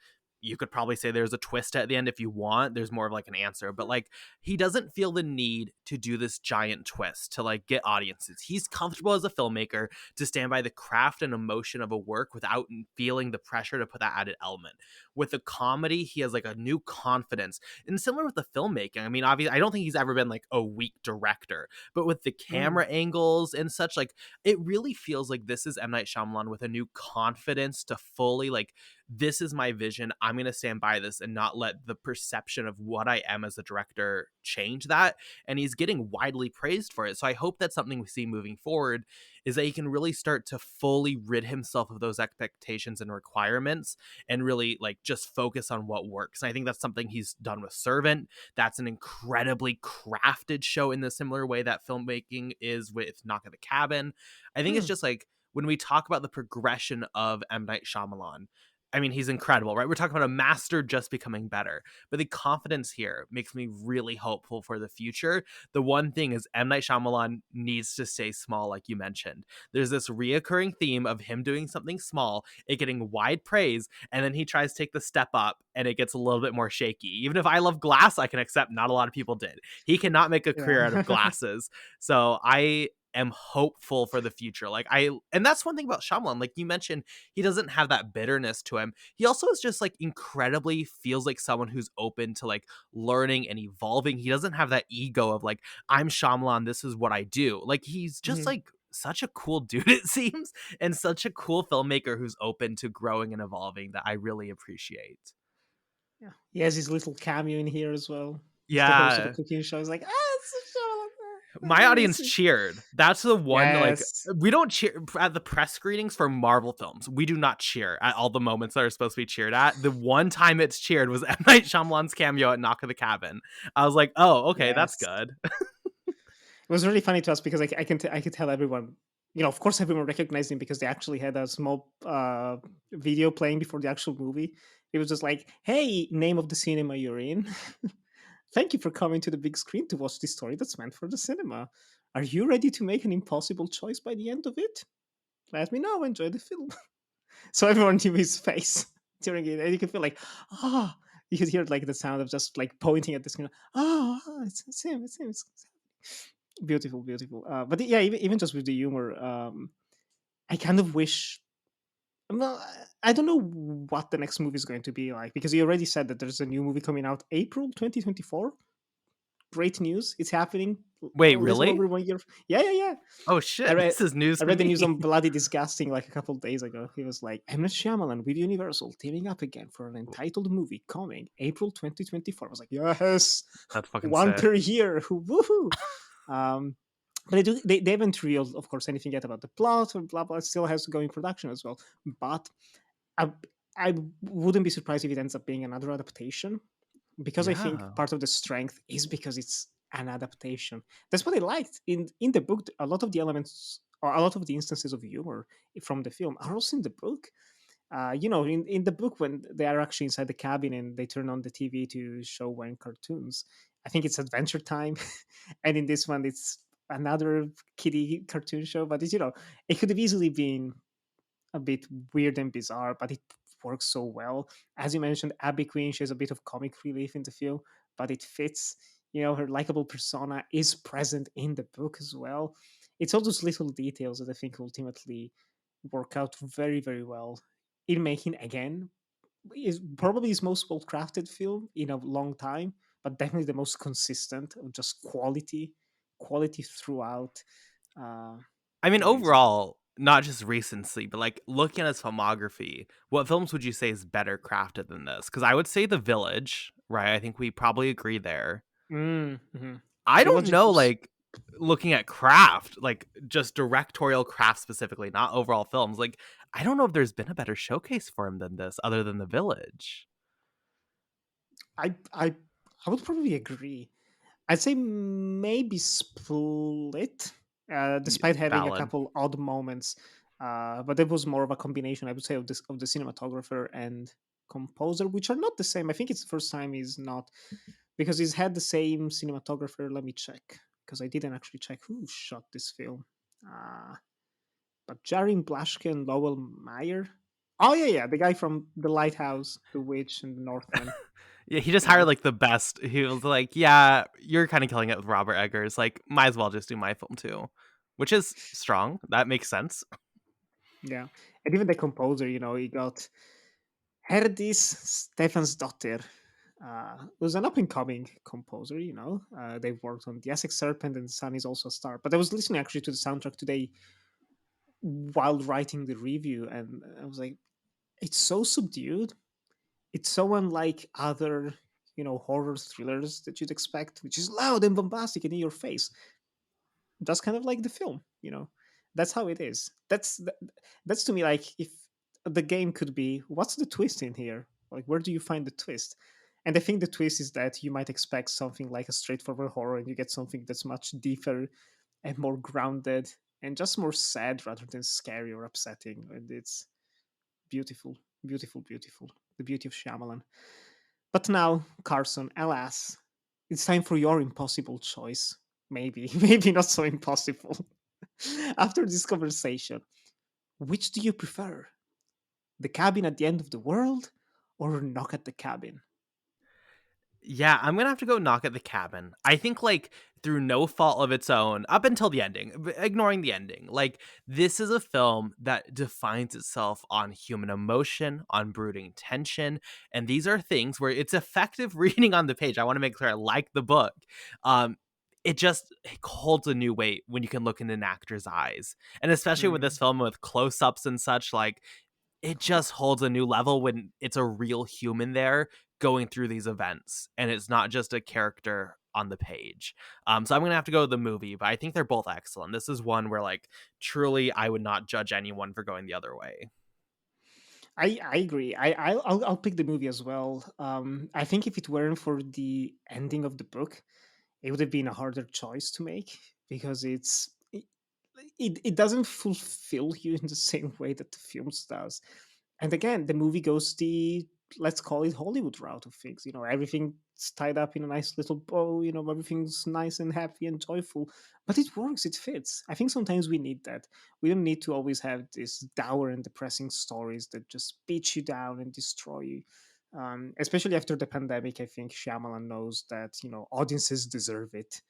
you could probably say there's a twist at the end if you want. There's more of like an answer, but like he doesn't feel the need to do this giant twist to like get audiences. He's comfortable as a filmmaker to stand by the craft and emotion of a work without feeling the pressure to put that added element. With the comedy, he has like a new confidence. And similar with the filmmaking, I mean, obviously, I don't think he's ever been like a weak director, but with the Mm. camera angles and such, like it really feels like this is M. Night Shyamalan with a new confidence to fully like, this is my vision. I'm going to stand by this and not let the perception of what I am as a director change that. And he's getting widely praised for it. So I hope that's something we see moving forward, is that he can really start to fully rid himself of those expectations and requirements and really like just focus on what works. And I think that's something he's done with Servant. That's an incredibly crafted show in the similar way that filmmaking is with Knock at the Cabin. I think it's Hmm. just like when we talk about the progression of M. Night Shyamalan, I mean, he's incredible, right? We're talking about a master just becoming better. But the confidence here makes me really hopeful for the future. The one thing is M. Night Shyamalan needs to stay small, like you mentioned. There's this reoccurring theme of him doing something small, it getting wide praise, and then he tries to take the step up and it gets a little bit more shaky. Even if I love Glass, I can accept not a lot of people did. He cannot make a career out of Yeah. glasses. So I am hopeful for the future. And that's one thing about Shyamalan. Like you mentioned, he doesn't have that bitterness to him. He also is just like incredibly feels like someone who's open to like learning and evolving. He doesn't have that ego of like, I'm Shyamalan, this is what I do. Like he's just Mhm. like such a cool dude, it seems, and such a cool filmmaker who's open to growing and evolving that I really appreciate. Yeah. He has his little cameo in here as well. He's the host of a Yeah. cooking show. He's like, it's a show. My audience Amazing. cheered. That's the one, like, Yes. we don't cheer at the press screenings for Marvel films. We do not cheer at all the moments that are supposed to be cheered at. The one time it's cheered was M. Night Shyamalan's cameo at Knock at the Cabin. I was like, oh, okay, that's Yes. good. It was really funny to us because I could tell everyone, of course everyone recognized him because they actually had a small video playing before the actual movie. It was just like, hey, name of the cinema you're in. Thank you for coming to the big screen to watch this story that's meant for the cinema. Are you ready to make an impossible choice by the end of it? Let me know. Enjoy the film. So everyone knew his face during it, and you could feel like, ah, you could hear like the sound of just like pointing at the screen. It's him, it's him. It's beautiful, beautiful. But yeah, even just with the humor, I kind of wish. Well, I don't know what the next movie is going to be like because you already said that there's a new movie coming out April 2024. Great news! It's happening. Wait, A little really? over 1 year. Yeah, yeah, yeah. Oh I shit, read this is news I to read the news me. on Bloody Disgusting like a couple of days ago. He was like, M. Night Shyamalan with Universal teaming up again for an entitled movie coming April 2024. I was like, yes, That's fucking one sick. per year. Woohoo! Um, but they haven't revealed, of course, anything yet about the plot or blah blah. It still has to go in production as well. But I I wouldn't be surprised if it ends up being another adaptation because I think Yeah. part of the strength is because it's an adaptation. That's what I liked in the book. A lot of the elements or a lot of the instances of humor from the film are also in the book. In the book when they are actually inside the cabin and they turn on the TV to show one cartoons, I think it's Adventure Time, and in this one it's another kiddie cartoon show. But it could have easily been a bit weird and bizarre, but it works so well. As you mentioned, Abby Queen, she has a bit of comic relief in the film, but it fits. Her likable persona is present in the book as well. It's all those little details that I think ultimately work out very, very well in making, again, is probably his most well crafted film in a long time, but definitely the most consistent of just quality throughout. Uh, I mean, Amazing. overall, not just recency, but like looking at his filmography, what films would you say is better crafted than this? Because I would say The Village, right? I think we probably agree there. Mm-hmm. I don't Village, of know, course. like looking at craft, like just directorial craft specifically, not overall films. Like, I don't know if there's been a better showcase for him than this, other than The Village. I I I would probably agree. I'd say maybe Split, despite having a Valid. couple odd moments. But it was more of a combination, I would say, of the cinematographer and composer, which are not the same. I think it's the first time he's not because he's had the same cinematographer. Let me check because I didn't actually check who shot this film. Uh, but Jarin Blaschke and Lowell Meyer. Oh yeah, the guy from The Lighthouse, The Witch, and The Northman. Yeah, he just Yeah, hired like the best. He was like, "Yeah, you're kind of killing it with Robert Eggers. Like, might as well just do my film too," which is strong. That makes sense. yeah, and even the composer, he got Herdis Stefansdottir, who's an up and coming composer. They've worked on The Essex Serpent, and The Sun is also a star. But I was listening actually to the soundtrack today while writing the review, and I was like, it's so subdued. It's so unlike other, horror thrillers that you'd expect, which is loud and bombastic and in your face. That's kind of like the film. That's how it is. That's to me like if the game could be, what's the twist in here? Like, where do you find the twist? And I think the twist is that you might expect something like a straightforward horror, and you get something that's much deeper and more grounded and just more sad rather than scary or upsetting. And it's beautiful, beautiful, beautiful. The beauty of Shyamalan. But now, Carson, alas, it's time for your impossible choice. Maybe, maybe not so impossible. After this conversation, which do you prefer? The cabin at the end of the world or Knock at the Cabin? Yeah, I'm gonna have to go Knock at the Cabin. I think like through no fault of its own, up until the ending, ignoring the ending, like this is a film that defines itself on human emotion, on brooding tension, and these are things where it's effective reading on the page. I want to make clear I like the book. It just holds a new weight when you can look in an actor's eyes, and especially with this Mm. film with close-ups and such, like it just holds a new level when it's a real human there going through these events and it's not just a character on the page. So I'm gonna have to go with the movie, but I think they're both excellent. This is one where like truly I would not judge anyone for going the other way. I agree. I'll pick the movie as well. I think if it weren't for the ending of the book, it would have been a harder choice to make because it doesn't fulfill you in the same way that the films does. And again, the movie goes the, let's call it, Hollywood route of things. Everything's tied up in a nice little bow. Everything's nice and happy and joyful, but it works. It fits. I think sometimes we need that. We don't need to always have these dour and depressing stories that just beat you down and destroy you. Especially after the pandemic, I think Shyamalan knows that audiences deserve it.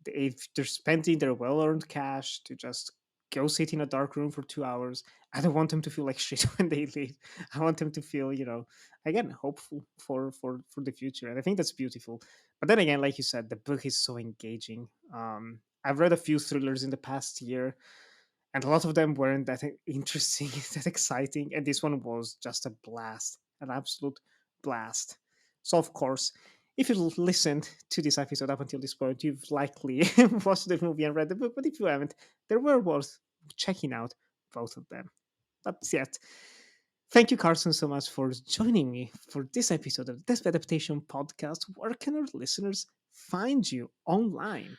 If they're spending their well-earned cash to just go sit in a dark room for 2 hours, I don't want them to feel like shit when they leave. I want them to feel, again, hopeful for the future, and I think that's beautiful. But then again, like you said, the book is so engaging. I've read a few thrillers in the past year, and a lot of them weren't that interesting, that exciting, and this one was just a blast, an absolute blast. So of course, if you listened to this episode up until this point, you've likely watched the movie and read the book. But if you haven't, they were worth checking out, both of them. But yet, thank you, Carson, so much for joining me for this episode of the Death by Adaptation podcast. Where can our listeners find you online?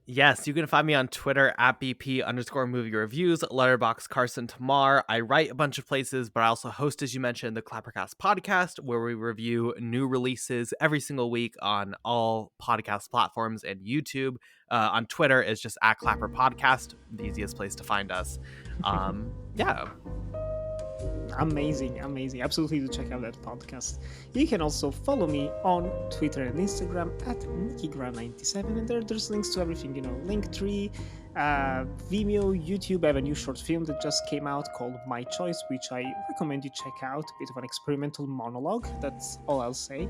Yes, you can find me on Twitter at BP_movie reviews, Letterboxd Carson Timar. I write a bunch of places, but I also host, as you mentioned, the Clappercast podcast, where we review new releases every single week on all podcast platforms and YouTube. On Twitter is just at Clapper Podcast, the easiest place to find us. Yeah. Amazing, amazing. Absolutely do check out that podcast. You can also follow me on Twitter and Instagram at NikiGra97, and there's links to everything, Linktree, Vimeo, YouTube. I have a new short film that just came out called My Choice, which I recommend you check out. A bit of an experimental monologue, that's all I'll say.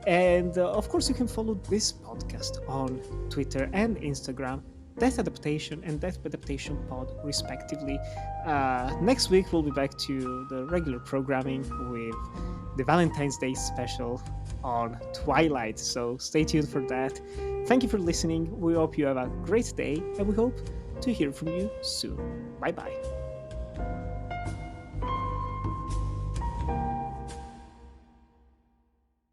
And of course, you can follow this podcast on Twitter and Instagram, Death Adaptation and Death Adaptation Pod, respectively. Next week, we'll be back to the regular programming with the Valentine's Day special on Twilight. So stay tuned for that. Thank you for listening. We hope you have a great day, and we hope to hear from you soon. Bye bye.